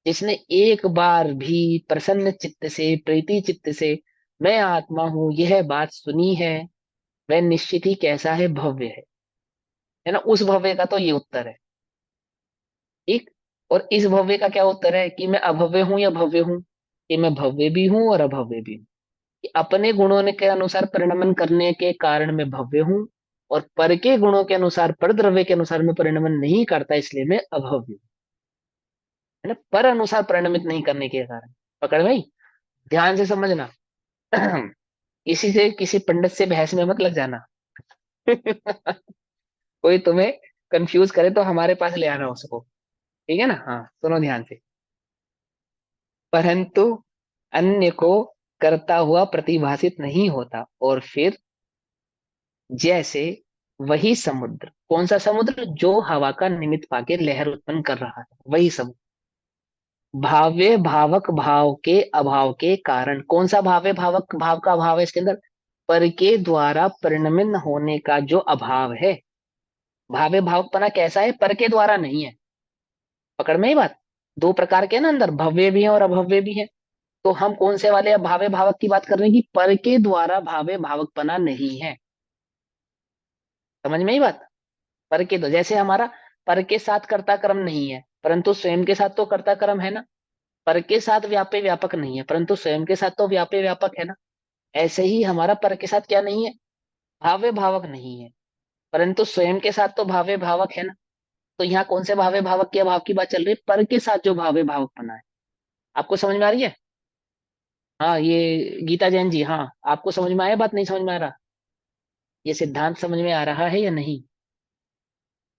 जिसने एक बार भी प्रसन्न चित्त से, प्रीति चित्त से मैं आत्मा हूं यह बात सुनी है, वह निश्चित ही कैसा है, भव्य है ना। उस भव्य का तो ये उत्तर है। ठीक। और इस भव्य का क्या उत्तर है, कि मैं अभव्य हूं या भव्य हूं? कि मैं भव्य भी हूं और अभव्य भी हूं। कि अपने गुणों के अनुसार परिणमन करने के कारण मैं भव्य हूं, और पर के गुणों के अनुसार, पर द्रव्य के अनुसार मैं परिणमन नहीं करता, इसलिए मैं अभव्य हूं। है ना, पर अनुसार परिणमित नहीं करने के कारण। पकड़ में आई? ध्यान से समझना। किसी से, किसी पंडित से बहस में मत लग जाना। कोई तुम्हें कंफ्यूज करे तो हमारे पास ले आना उसको। ठीक है ना? हाँ, सुनो ध्यान से। परंतु अन्य को करता हुआ प्रतिभासित नहीं होता, और फिर जैसे वही समुद्र, कौन सा समुद्र? जो हवा का निमित्त पाके लहर उत्पन्न कर रहा है, वही समुद्र। भाव्य भावक भाव के अभाव के कारण, कौन सा भाव्य भावक भाव का अभाव है इसके अंदर? पर के द्वारा परिणमित होने का जो अभाव है। भाव्य भावकपना कैसा है? पर के द्वारा नहीं है। पकड़ में ही बात? दो प्रकार के ना अंदर, भव्य भी है और अभव्य भी है। तो हम कौन से वाले भावे भावक की बात कर रहे हैं, कि पर के द्वारा भावे भावकपना नहीं है। समझ में ही बात? पर के, तो जैसे हमारा पर के साथ कर्ता कर्म नहीं है, परंतु स्वयं के साथ तो कर्ता कर्म है ना। पर के साथ व्यापे व्यापक नहीं है, परंतु स्वयं के साथ तो व्यापे व्यापक है ना। ऐसे ही हमारा पर के साथ क्या नहीं है? भाव्य भावक नहीं है, परंतु स्वयं के साथ तो भाव्य भावक है ना। तो यहाँ कौन से भाव्य भावक के अभाव की बात चल रही है? पर के साथ जो भाव्य भावक बना है। आपको समझ में आ रही है? हाँ, ये गीता जैन जी, हाँ आपको समझ में आया बात, नहीं समझ में आ रहा? ये सिद्धांत समझ में आ रहा है या नहीं?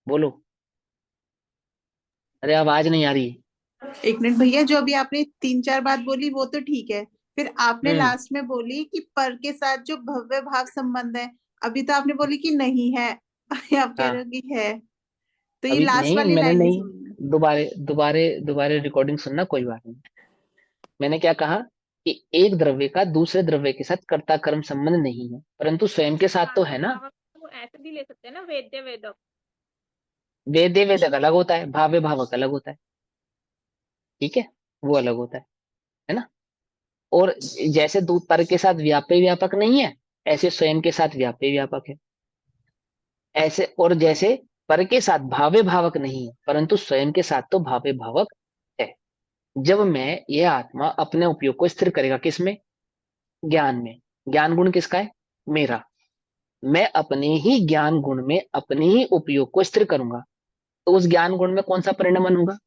बोलो। अरे आवाज नहीं आ रही। एक मिनट भैया, जो अभी आपने 3-4 बात बोली वो तो ठीक है। फिर आपने हम्म। लास्ट में बोली कि पर के साथ जो भव्य भाव संबंध है, अभी तो आपने बोली कि नहीं है। आप कह रहे हाँ, हो कि है। तो ये अभी लास्ट नहीं, वाली मैंने लाइन नहीं नहीं। सुननी दोबारे दोबारे दोबारे रिकॉर्डिंग सुनना, कोई बात नहीं। मैंने क्या कहा, कि एक द्रव्य का दूसरे द्रव्य के साथ कर्ता कर्म संबंध नहीं है, परंतु स्वयं के साथ तो है ना। वो ऐसे भी ले सकते हैं ना, वेद्य वेदक। वेदे वेदक अलग होता है, भाव्य भावक अलग होता है। ठीक है, वो अलग होता है ना। और जैसे दूध पर के साथ व्यापे व्यापक नहीं है, ऐसे स्वयं के साथ व्यापे व्यापक है। ऐसे, और जैसे पर के साथ भाव्य भावक नहीं है, परंतु स्वयं के साथ तो भाव्य भावक है। जब मैं, यह आत्मा अपने उपयोग को स्थिर करेगा, किसमें? ज्ञान में। ज्ञान गुण किसका है? मेरा। मैं अपने ही ज्ञान गुण में अपने ही उपयोग को स्थिर करूंगा, तो उस ज्ञान गुण में कौन सा परिणमन होगा?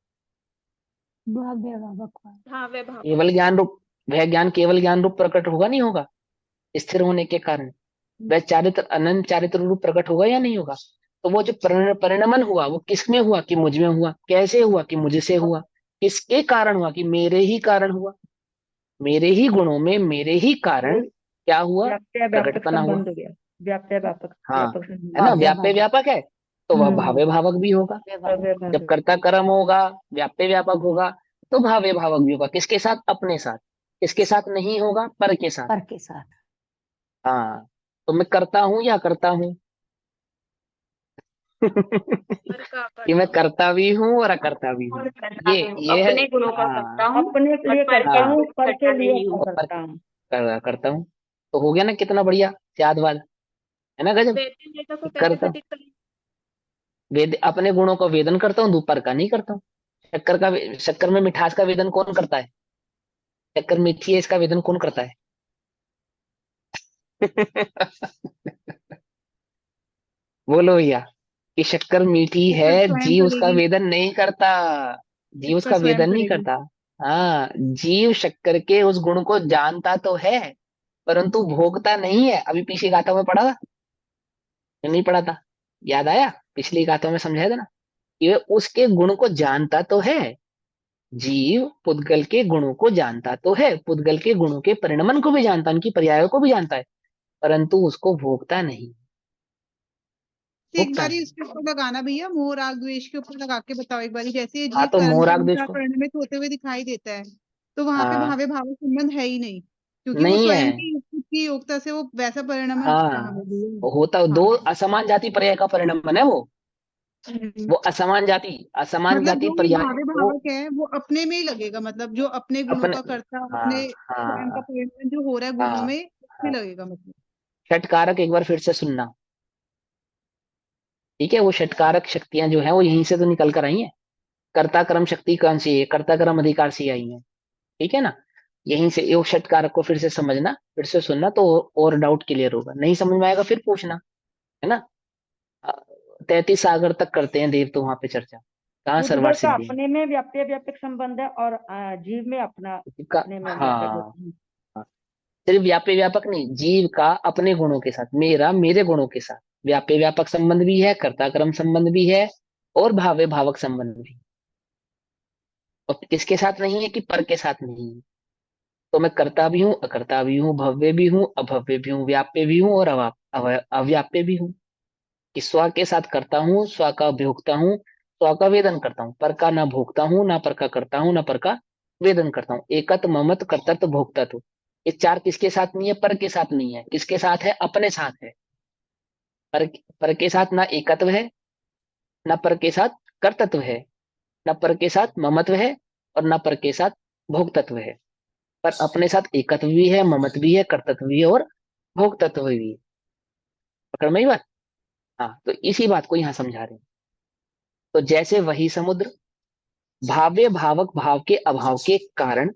भव्य भावक। हाँ वे भाव। केवल ज्ञान रूप। वह ज्ञान केवल ज्ञान रूप प्रकट होगा, नहीं होगा? स्थिर होने के कारण वह चारित्र, अनंत चारित्र रूप प्रकट होगा या नहीं होगा? तो वो जो परिणमन हुआ, वो किस में हुआ? कि मुझ में हुआ। कैसे हुआ? कि मुझसे हुआ। किसके कारण हुआ? कि मेरे ही कारण हुआ। मेरे ही गुणों में मेरे ही कारण क्या हुआ? व्याप्य व्यापक प्रकटपना हुआ। संबंध हो गया। व्याप्य व्यापक हाँ, व्यापक संबंध। है ना, भव्य व्याप्य भावक। व्यापक है, तो वह भाव्य भावक भी होगा। भव्य जब भावक। कर्ता कर्म होगा, व्याप्य व्यापक होगा, तो भाव्य भावक भी होगा। किसके साथ? अपने साथ। किसके साथ नहीं होगा? पर के साथ। पर के साथ। हाँ, तो मैं करता हूं या करता हूं? पर का कि मैं करता करता भी हूँ और अकर्ता भी हूँ। ये है। अपने गुणों का करता हाँ, हूँ, अपने के लिए पर करता हाँ, हूँ, पर के लिए नहीं हूँ। करता हूँ। करता हूँ। तो हो गया ना कितना बढ़िया यादवाद। है ना गजब। वेद्य वेदों को कैसे करता घटित करें? वेद अपने गुणों का वेदन करता हूँ, पर का नहीं करता हूँ। शक्कर में मिठास का वेदन कौन करता है? शक्कर मीठी है, इसका वेदन कौन करता है? बोलो भैया, कि शक्कर मीठी है, शक्कर स्वयं जीव उसका करेगी। वेदन नहीं करता। जीव शक्कर उसका स्वयं वेदन नहीं करेगी। करता। हाँ, जीव शक्कर के उस गुण को जानता तो है, परंतु भोगता नहीं है। अभी पिछली गाथाओं में पढ़ा था या नहीं पढ़ा था? याद आया? पिछली गाथाओं में समझाया था ना कि वह उसके गुण को जानता तो है। जीव पुद्गल के गुणों को जानता तो है, पुद्गल के गुणों के परिणमन को भी जानता, उनकी पर्यायों को भी जानता है, परंतु उसको भोगता नहीं। तो एक भोगता बारी नहीं। उसके ऊपर लगाना भैया, मोह राग द्वेष के ऊपर लगा के बताओ एक बारी। जैसे ये हाँ, जीव तो कर्म के मोराग देश अनुसार को। परिणमित होते हुए दिखाई देता है, तो वहां पे हाँ, भावे भाव संबंध है ही नहीं, क्योंकि वो नहीं है। स्वयं की खुद की योग्यता से वो वैसा परिणमन कहाँ हाँ, है भैया। होता दो हाँ। असमान जाति पर्याय का परिणमन है वो। हम्म। वो असमान मतलब जाति जो ये पर्याय भावे वो भावक है वो अपने में ही लगेगा, मतलब जो अपने गुणों अपने। का करता, हाँ, अपने स्वयं का हाँ, परिणमन जो हो रहा है गुणों हाँ, में, उसमें हाँ। लगेगा मतलब। षटकारक एक बार फिर से सुनना। ठीक है, वो षटकारक शक्तियां जो है वो यहीं से तो निकल कर आई हैं। कर्ता कर्म शक्ति कौन सी है? कर्ता कर्म अधिकार से आई है। ठीक है ना? यहीं से योग षटकारक को फिर से समझना, फिर से सुनना, तो और डाउट क्लियर होगा। नहीं समझ में आएगा फिर पूछना, है ना? 33 सागर तक करते हैं देव, तो वहां पे चर्चा कहाँ सर्वार उद्गल का सिद्धि अपने में व्याप्य व्यापक संबंध है और जीव में अपना का। अपने में व्यापक हाँ, होता है। हाँ। सिर्फ व्याप्य व्यापक नहीं, जीव का अपने गुणों के साथ, मेरा मेरे गुणों के साथ व्याप्य व्यापक संबंध भी है, कर्ता कर्म संबंध भी है, और भाव्य भावक संबंध भी। और किसके साथ नहीं है? कि पर के साथ नहीं है। तो मैं कर्ता भी हूँ, अकर्ता भी हूँ, भव्य भी हूँ, अभव्य भी हूँ, व्याप्य भी हूँ, और अव्याप्य भी हूँ। कि स्व के साथ करता हूँ, स्व का भोगता हूँ, स्व का वेदन करता हूँ, पर का ना भोगता हूँ, ना पर का करता हूँ, ना पर का वेदन करता हूँ। एकत ममत कर्तृत्व भोक्तृत्व, ये चार किसके साथ नहीं है? पर के साथ नहीं है। किसके साथ है? अपने साथ है। पर के साथ ना एकत्व है, ना पर के साथ कर्तृत्व है, ना पर के साथ ममत्व है, और ना पर के साथ भोक्तत्व है। पर अपने साथ एकत्व भी है, ममत्व भी है, कर्तृत्व भी है, और भोक्तत्व भी है। पकड़ में ही बात? हाँ, तो इसी बात को यहाँ समझा रहे हैं। तो जैसे वही समुद्र भाव्य भावक भाव के अभाव के कारण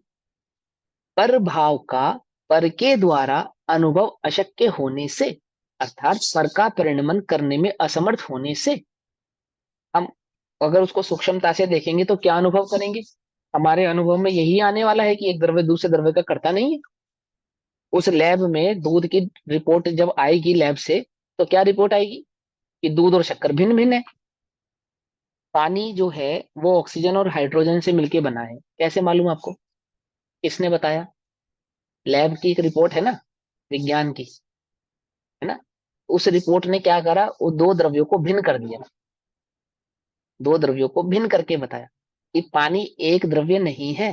पर भाव का पर के द्वारा अनुभव अशक्य होने से, अर्थात पर का परिणमन करने में असमर्थ होने से, हम अगर उसको सूक्ष्मता से देखेंगे तो क्या अनुभव करेंगे? हमारे अनुभव में यही आने वाला है कि एक द्रव्य दूसरे द्रव्य का करता नहीं है। उस लैब में दूध की रिपोर्ट जब आएगी लैब से, तो क्या रिपोर्ट आएगी? कि दूध और शक्कर भिन्न भिन्न है। पानी जो है वो ऑक्सीजन और हाइड्रोजन से मिलके बना है। कैसे मालूम आपको? किसने बताया? लैब की एक रिपोर्ट है ना, विज्ञान की, है ना? उस रिपोर्ट ने क्या करा? वो दो द्रव्यों को भिन्न कर दिया, दो द्रव्यों को भिन्न करके बताया कि पानी एक द्रव्य नहीं है।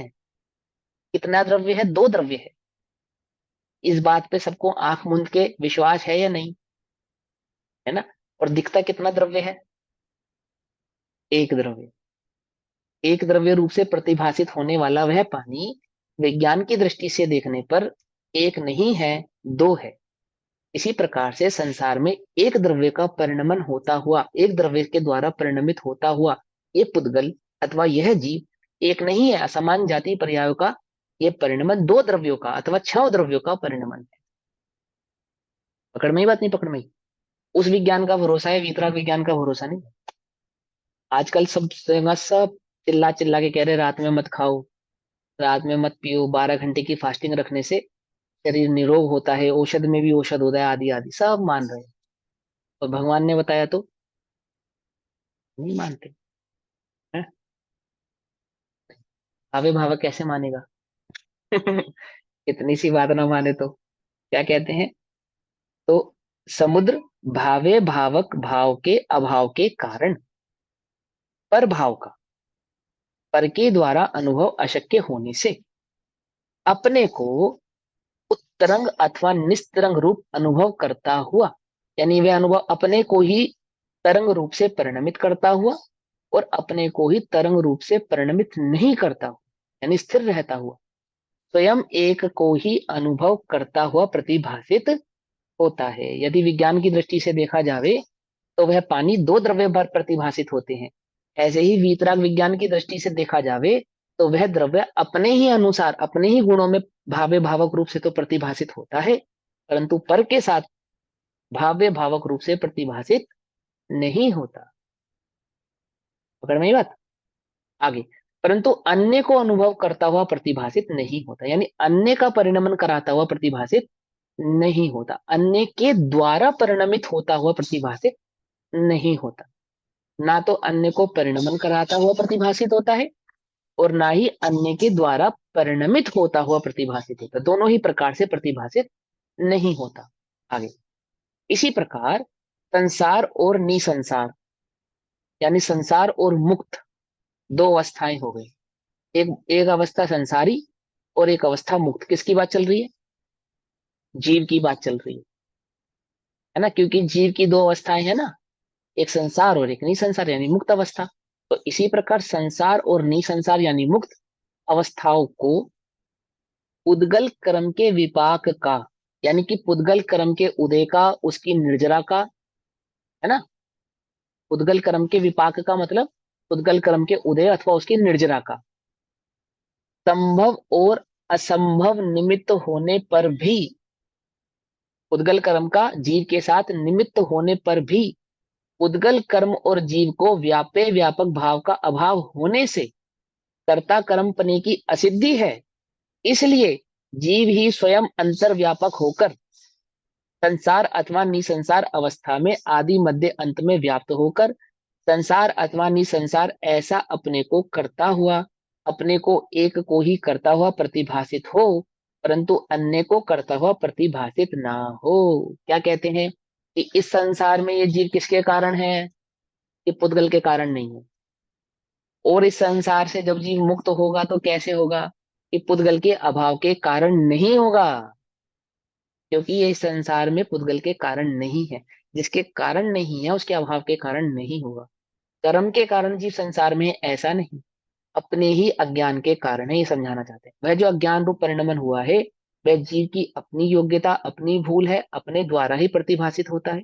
कितना द्रव्य है? दो द्रव्य है। इस बात पे सबको आंख मूंद के विश्वास है या नहीं? है ना? और दिखता कितना द्रव्य है? एक द्रव्य। एक द्रव्य रूप से प्रतिभासित होने वाला वह पानी विज्ञान की दृष्टि से देखने पर एक नहीं है, दो है। इसी प्रकार से संसार में एक द्रव्य का परिणमन होता हुआ, एक द्रव्य के द्वारा परिणमित होता हुआ ये पुद्गल अथवा यह जीव एक नहीं है। असमान जाति पर्यायों का ये परिणमन दो द्रव्यों का अथवा छह द्रव्यों का परिणमन है। पकड़ में ही बात? नहीं पकड़ में ही? उस विज्ञान का भरोसा है, वितराग विज्ञान का भरोसा नहीं। आजकल सब चिल्ला चिल्ला के कह रहे रात में मत खाओ, रात में मत पियो, 12 घंटे की फास्टिंग रखने से शरीर निरोग होता है, औषध में भी औषध होता है, आदि आदि सब मान रहे हैं। और भगवान ने बताया तो नहीं मानते हैं। भावे भावक कैसे मानेगा? इतनी सी बात ना माने तो क्या कहते हैं? तो समुद्र भावे भावक भाव के अभाव के कारण पर भाव का पर के द्वारा अनुभव अशक्य होने से अपने को उत्तरंग अथवा निस्तरंग रूप अनुभव करता हुआ, यानी वह अनुभव अपने को ही तरंग रूप से परिणमित करता हुआ और अपने को ही तरंग रूप से परिणमित नहीं करता हुआ, यानी स्थिर रहता हुआ, स्वयं एक को ही अनुभव करता हुआ प्रतिभासित होता है। यदि विज्ञान की दृष्टि से देखा जावे तो वह पानी दो द्रव्य पर प्रतिभाषित होते हैं। ऐसे ही वीतराग विज्ञान की दृष्टि से देखा जावे तो वह द्रव्य अपने ही अनुसार अपने ही गुणों में भाव्य भावक रूप से तो प्रतिभाषित होता है, परंतु पर के साथ भाव्य भावक रूप से प्रतिभाषित नहीं होता। पकड़ में ये बात? आगे, परंतु अन्य को अनुभव करता हुआ प्रतिभाषित नहीं होता, यानी अन्य का परिणमन कराता हुआ प्रतिभाषित नहीं होता, अन्य के द्वारा परिणमित होता हुआ प्रतिभाषित नहीं होता। ना तो अन्य को परिणमन कराता हुआ प्रतिभाषित होता है और ना ही अन्य के द्वारा परिणमित होता हुआ प्रतिभाषित होता, दोनों ही प्रकार से प्रतिभाषित नहीं होता। आगे, इसी प्रकार संसार और निसंसार, यानी संसार और मुक्त, दो अवस्थाएं हो गई। एक एक अवस्था संसारी और एक अवस्था मुक्त। किसकी बात चल रही है? जीव की बात चल रही है ना, क्योंकि जीव की दो अवस्थाएं है ना, एक संसार और एक निसंसार यानी मुक्त अवस्था। तो इसी प्रकार संसार और निसंसार यानी मुक्त अवस्थाओं को पुद्गल क्रम के विपाक का, यानी कि पुद्गल क्रम के उदय का, उसकी निर्जरा का, है ना, पुद्गल क्रम के विपाक का मतलब पुद्गल क्रम के उदय अथवा उसकी निर्जरा का संभव और असंभव निमित्त होने पर भी, पुद्गल कर्म का जीव के साथ निमित्त होने पर भी पुद्गल कर्म और जीव को व्यापे व्यापक भाव का अभाव होने से कर्ता कर्म पने की असिद्धि है। इसलिए जीव ही स्वयं अंतर्व्यापक होकर संसार अथवा निसंसार अवस्था में आदि मध्य अंत में व्याप्त होकर संसार अथवा निसंसार ऐसा अपने को करता हुआ, अपने को एक को ही करता हुआ प्रतिभाषित हो, परंतु अन्य को करता हुआ प्रतिभाषित ना हो। क्या कहते हैं कि इस संसार में ये जीव किसके कारण है? ये पुद्गल के कारण नहीं है। और इस संसार से जब जीव मुक्त होगा तो कैसे होगा? कि पुद्गल के अभाव के कारण नहीं होगा, क्योंकि ये इस संसार में पुद्गल के कारण नहीं है। जिसके कारण नहीं है उसके अभाव के कारण नहीं होगा। कर्म के कारण जीव संसार में है, ऐसा नहीं, अपने ही अज्ञान के कारण है, ये समझाना चाहते हैं। वह जो अज्ञान रूप परिणमन हुआ है वह जीव की अपनी योग्यता, अपनी भूल है, अपने द्वारा ही प्रतिभाषित होता है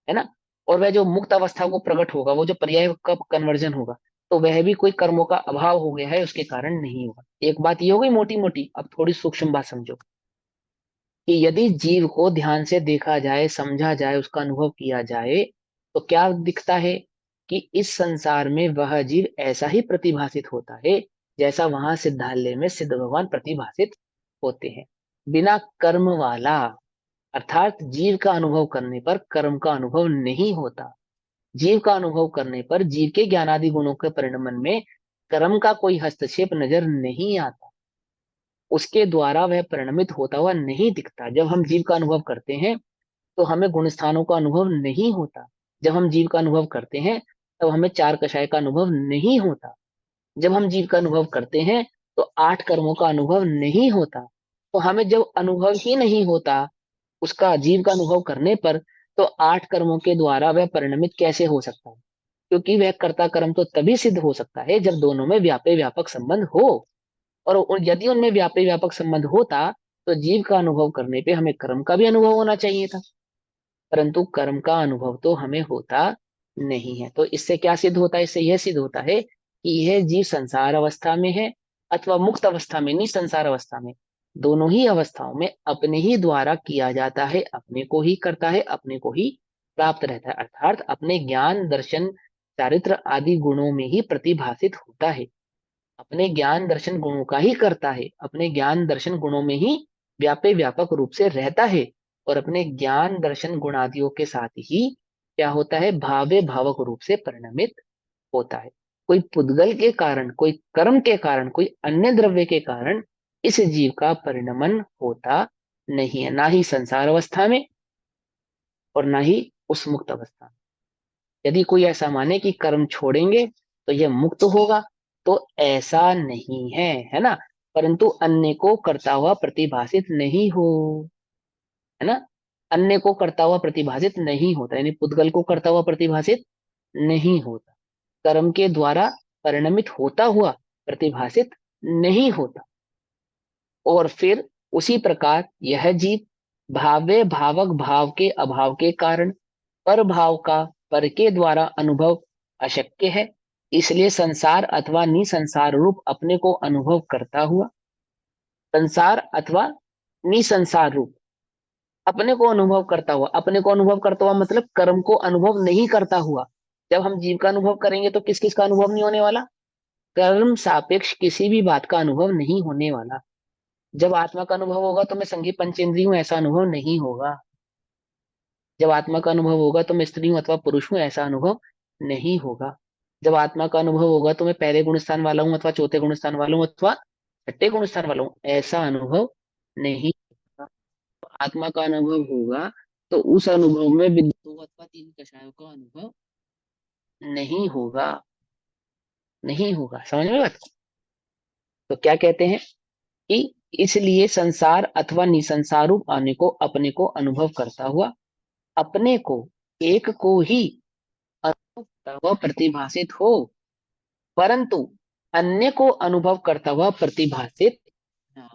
ना। और वह जो मुक्त अवस्था को प्रकट होगा, वो जो पर्याय का कन्वर्जन होगा, तो वह भी कोई कर्मों का अभाव हो गया है उसके कारण नहीं होगा। एक बात ये हो गई मोटी मोटी। अब थोड़ी सूक्ष्म बात समझो कि यदि जीव को ध्यान से देखा जाए, समझा जाए, उसका अनुभव किया जाए तो क्या दिखता है कि इस संसार में वह जीव ऐसा ही प्रतिभाषित होता है जैसा वहां सिद्धालय में सिद्ध भगवान प्रतिभाषित होते हैं, बिना कर्म वाला। अर्थात जीव का अनुभव करने पर कर्म का अनुभव नहीं होता। जीव का अनुभव करने पर जीव के ज्ञानादि गुणों के परिणमन में कर्म का कोई हस्तक्षेप नजर नहीं आता, उसके द्वारा वह परिणमित होता हुआ नहीं दिखता। जब हम जीव का अनुभव करते हैं तो हमें गुण स्थानों का अनुभव नहीं होता। जब हम जीव का अनुभव करते हैं तब हमें चार कषाय का अनुभव नहीं होता। जब हम जीव का अनुभव करते हैं तो आठ कर्मों का अनुभव नहीं होता। तो हमें जब अनुभव ही नहीं होता उसका जीव का अनुभव करने पर, तो आठ कर्मों के द्वारा वह परिणमित कैसे हो सकता है? क्योंकि वह कर्ता कर्म तो तभी सिद्ध हो सकता है जब दोनों में व्यापे व्यापक संबंध हो। और यदि उनमें व्यापे व्यापक संबंध होता तो जीव का अनुभव करने पे हमें कर्म का भी अनुभव होना चाहिए था, परंतु कर्म का अनुभव तो हमें होता नहीं है। तो इससे क्या सिद्ध होता है? इससे यह सिद्ध होता है कि यह जीव संसार अवस्था में है अथवा मुक्त अवस्था में, निसंसार अवस्था में, दोनों ही अवस्थाओं में अपने ही द्वारा किया जाता है, अपने को ही करता है, अपने को ही प्राप्त रहता है, अर्थात अपने ज्ञान दर्शन चारित्र आदि गुणों में ही प्रतिभाषित होता है, अपने ज्ञान दर्शन गुणों का ही करता है, अपने ज्ञान दर्शन गुणों में ही व्यापे व्यापक रूप से रहता है, और अपने ज्ञान दर्शन गुणादियों के साथ ही क्या होता है? भावे भावक रूप से परिणमित होता है। कोई पुद्गल के कारण, कोई कर्म के कारण, कोई अन्य द्रव्य के कारण इस जीव का परिणमन होता नहीं है, ना ही संसार अवस्था में और ना ही उस मुक्त अवस्था में। यदि कोई ऐसा माने कि कर्म छोड़ेंगे तो यह मुक्त होगा, तो ऐसा नहीं है, है ना। परंतु अन्य को करता हुआ प्रतिभाषित नहीं हो, है ना, अन्य को करता हुआ प्रतिभाषित नहीं होता, यानी पुद्गल को करता हुआ प्रतिभाषित नहीं होता, कर्म के द्वारा परिणमित होता हुआ प्रतिभाषित नहीं होता। और फिर उसी प्रकार यह जीव भाव्य भावक भाव के अभाव के कारण पर भाव का पर के द्वारा अनुभव अशक्य है, इसलिए संसार अथवा निसंसार रूप अपने को अनुभव करता हुआ, संसार अथवा निसंसार रूप अपने को अनुभव करता हुआ, अपने को अनुभव करता हुआ मतलब कर्म को अनुभव नहीं करता हुआ। जब हम जीव का अनुभव करेंगे तो किस किस का अनुभव नहीं होने वाला? कर्म सापेक्ष किसी भी बात का अनुभव नहीं होने वाला। जब आत्मा का अनुभव होगा तो मैं संघी पंचेंद्रिय हूं, ऐसा अनुभव नहीं होगा। जब आत्मा का अनुभव होगा तो मैं स्त्री हूं अथवा पुरुष हूं, ऐसा अनुभव नहीं होगा। जब आत्मा का अनुभव होगा तो मैं पहले गुण स्थान वाला हूं अथवा चौथे गुण स्थान वाला हूं अथवा छठे गुण स्थान वाला हूं, ऐसा अनुभव नहीं होगा। आत्मा का अनुभव होगा तो उस अनुभव में विद्युतों अथवा तीन कषायों का अनुभव नहीं होगा, नहीं होगा। समझ में बात? तो क्या कहते हैं कि इसलिए संसार अथवा निसंसार रूप आने को अपने को अनुभव करता हुआ, अपने को एक को ही अनुभव करता हुआ प्रतिभासित हो, परंतु अन्य को अनुभव करता हुआ प्रतिभासित न।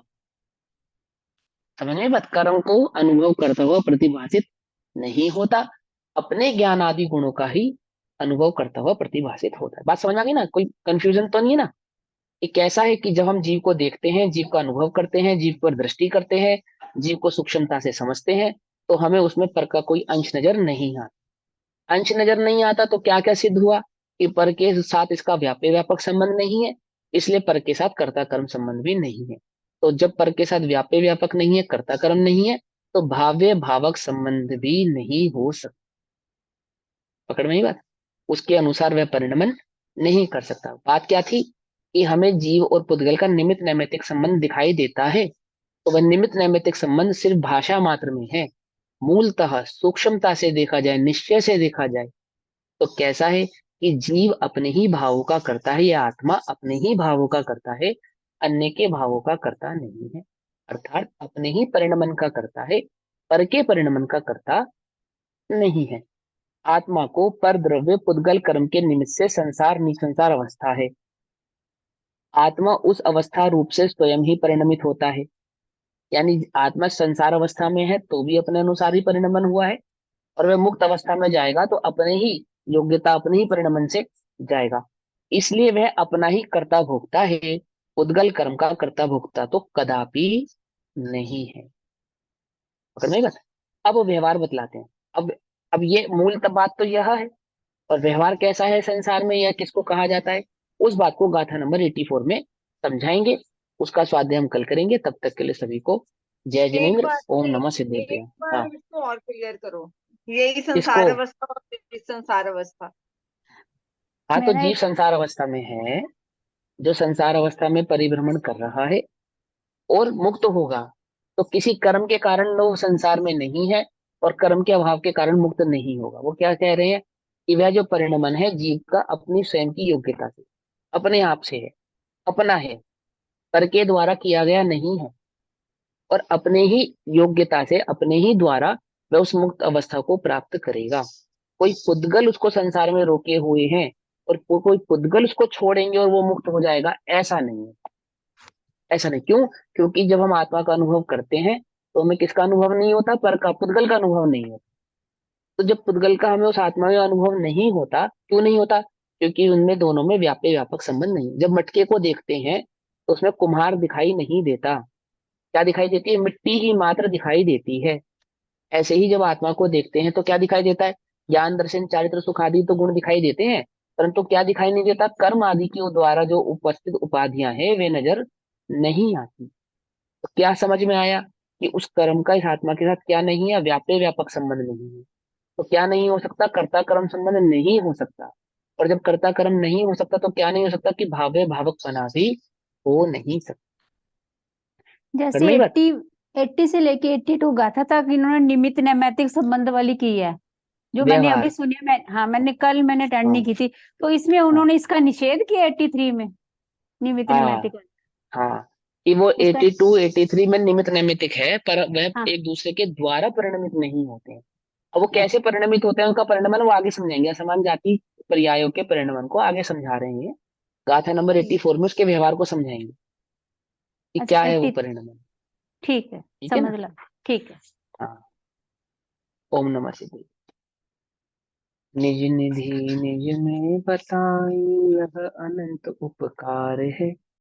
समझ में बात? कर्म को अनुभव करता हुआ प्रतिभासित नहीं होता, अपने ज्ञान आदि गुणों का ही अनुभव करता हुआ प्रतिभासित होता है। बात समझ आ गई ना? कोई कंफ्यूजन तो नहीं है ना? ये कैसा है कि जब हम जीव को देखते हैं, जीव का अनुभव करते हैं, जीव पर दृष्टि करते हैं, जीव को सूक्ष्मता से समझते हैं, तो हमें उसमें पर का कोई अंश नजर नहीं आता। अंश नजर नहीं आता तो क्या क्या सिद्ध हुआ कि पर के साथ इसका व्यापक व्यापक संबंध नहीं है, इसलिए पर के साथ कर्ता कर्म संबंध भी नहीं है। तो जब पर के साथ व्यापक व्यापक नहीं है, कर्ता कर्म नहीं है, तो भाव्य भावक संबंध भी नहीं हो सकता। पकड़ में ही बात? उसके अनुसार वह परिणमन नहीं कर सकता। बात क्या थी कि हमें जीव और पुद्गल का निमित्त नैमित्तिक संबंध दिखाई देता है, तो वह निमित्त नैमित्तिक संबंध सिर्फ भाषा मात्र में है। मूलतः सूक्ष्मता से देखा जाए, निश्चय से देखा जाए, तो कैसा है कि जीव अपने ही भावों का करता है, या आत्मा अपने ही भावों का करता है, अन्य के भावों का करता नहीं है। अर्थात अपने ही परिणमन का करता है, पर के परिणमन का करता नहीं है। आत्मा को पर द्रव्य पुद्गल कर्म के निमित्त से संसार निसंसार अवस्था है। आत्मा उस अवस्था रूप से स्वयं ही परिणमित होता है, यानी आत्मा संसार अवस्था में है तो भी अपने अनुसार ही परिणमन हुआ है, और वह मुक्त अवस्था में जाएगा तो अपने ही योग्यता, अपने ही परिणमन से जाएगा। इसलिए वह अपना ही कर्ता भोक्ता है, उद्गल कर्म का कर्ता भोक्ता तो कदापि नहीं है। पकड़ में बस। अब व्यवहार बतलाते हैं। अब ये मूल बात तो यह है, और व्यवहार कैसा है संसार में, यह किसको कहा जाता है, उस बात को गाथा नंबर 84 में समझाएंगे। उसका स्वाध्याय हम कल करेंगे। तब तक के लिए सभी को जय एक जिनेन्द्र, बार ओम नमः सिद्धेभ्य। एक बार हाँ, इसको और क्लियर करो, यही किसको? संसार अवस्था और यही संसार अवस्था। हाँ, तो मेरा जीव एक संसार अवस्था में है, जो संसार अवस्था में परिभ्रमण कर रहा है और मुक्त होगा, तो किसी कर्म के कारण वो संसार में नहीं है और कर्म के अभाव के कारण मुक्त नहीं होगा। वो क्या कह रहे हैं कि वह जो परिणमन है जीव का अपनी स्वयं की योग्यता से, अपने आप से है, अपना है, पर के द्वारा किया गया नहीं है, और अपने ही योग्यता से, अपने ही द्वारा वह उस मुक्त अवस्था को प्राप्त करेगा। कोई पुद्गल उसको संसार में रोके हुए हैं और कोई पुद्गल उसको छोड़ेंगे और वो मुक्त हो जाएगा, ऐसा नहीं है। ऐसा नहीं, क्यों? क्योंकि जब हम आत्मा का अनुभव करते हैं तो हमें किसका अनुभव नहीं होता? पर का, पुद्गल का अनुभव नहीं होता। तो जब पुद्गल का हमें उस आत्मा में अनुभव नहीं होता, क्यों नहीं होता? क्योंकि उनमें दोनों में व्यापक व्यापक संबंध नहीं। जब मटके को देखते हैं तो उसमें कुम्हार दिखाई नहीं देता। क्या दिखाई देती है? मिट्टी ही मात्र दिखाई देती है। ऐसे ही जब आत्मा को देखते हैं तो क्या दिखाई देता है? ज्ञान दर्शन चारित्र सुख आदि तो गुण दिखाई देते हैं, परंतु क्या दिखाई नहीं देता? कर्म आदि के द्वारा जो उपस्थित उपाधियां हैं वे नजर नहीं आती। तो क्या समझ में आया कि उस कर्म का इस आत्मा के साथ क्या नहीं है? व्यापक व्यापक संबंध नहीं है। तो क्या नहीं हो सकता? कर्ता कर्म संबंध नहीं हो सकता। और जब कर्ता कर्म नहीं हो सकता तो क्या नहीं हो सकता? कि भाव्य भावक बना भी हो नहीं सकता। समझ जैसे में आई बात? 80 से लेके 82 गाथा तक इन्होंने निमित्त नैमित्तिक संबंध वाली की है, जो मैंने अभी व्यवहार। सुनी है। मैंने अटेंड नहीं हाँ, की थी, तो इसमें हाँ, उन्होंने इसका निषेध किया 83 में, निमित्त हाँ, नैमित्तिक वाली। हाँ, कि वो उसका 82 83 में निमित्त नैमित्तिक है, पर वह हाँ, एक दूसरे के द्वारा परिणमित नहीं होते हैं। अब वो कैसे अच्छा, परिणमित होते हैं, उनका परिणमन वो आगे समझाएंगे। असमान जाति पर्यायों के परिणमन को आगे समझा रहे हैं। गाथा नंबर ठीक 84 में उसके व्यवहार को समझाएंगे कि अच्छा क्या है वो 80, परिणमन। ठीक है, ठीक है ना? समझ ला, ठीक है। हाँ, ओम नमः शिवाय। निज निधि निज में बताई, यह अनंत उपकार है।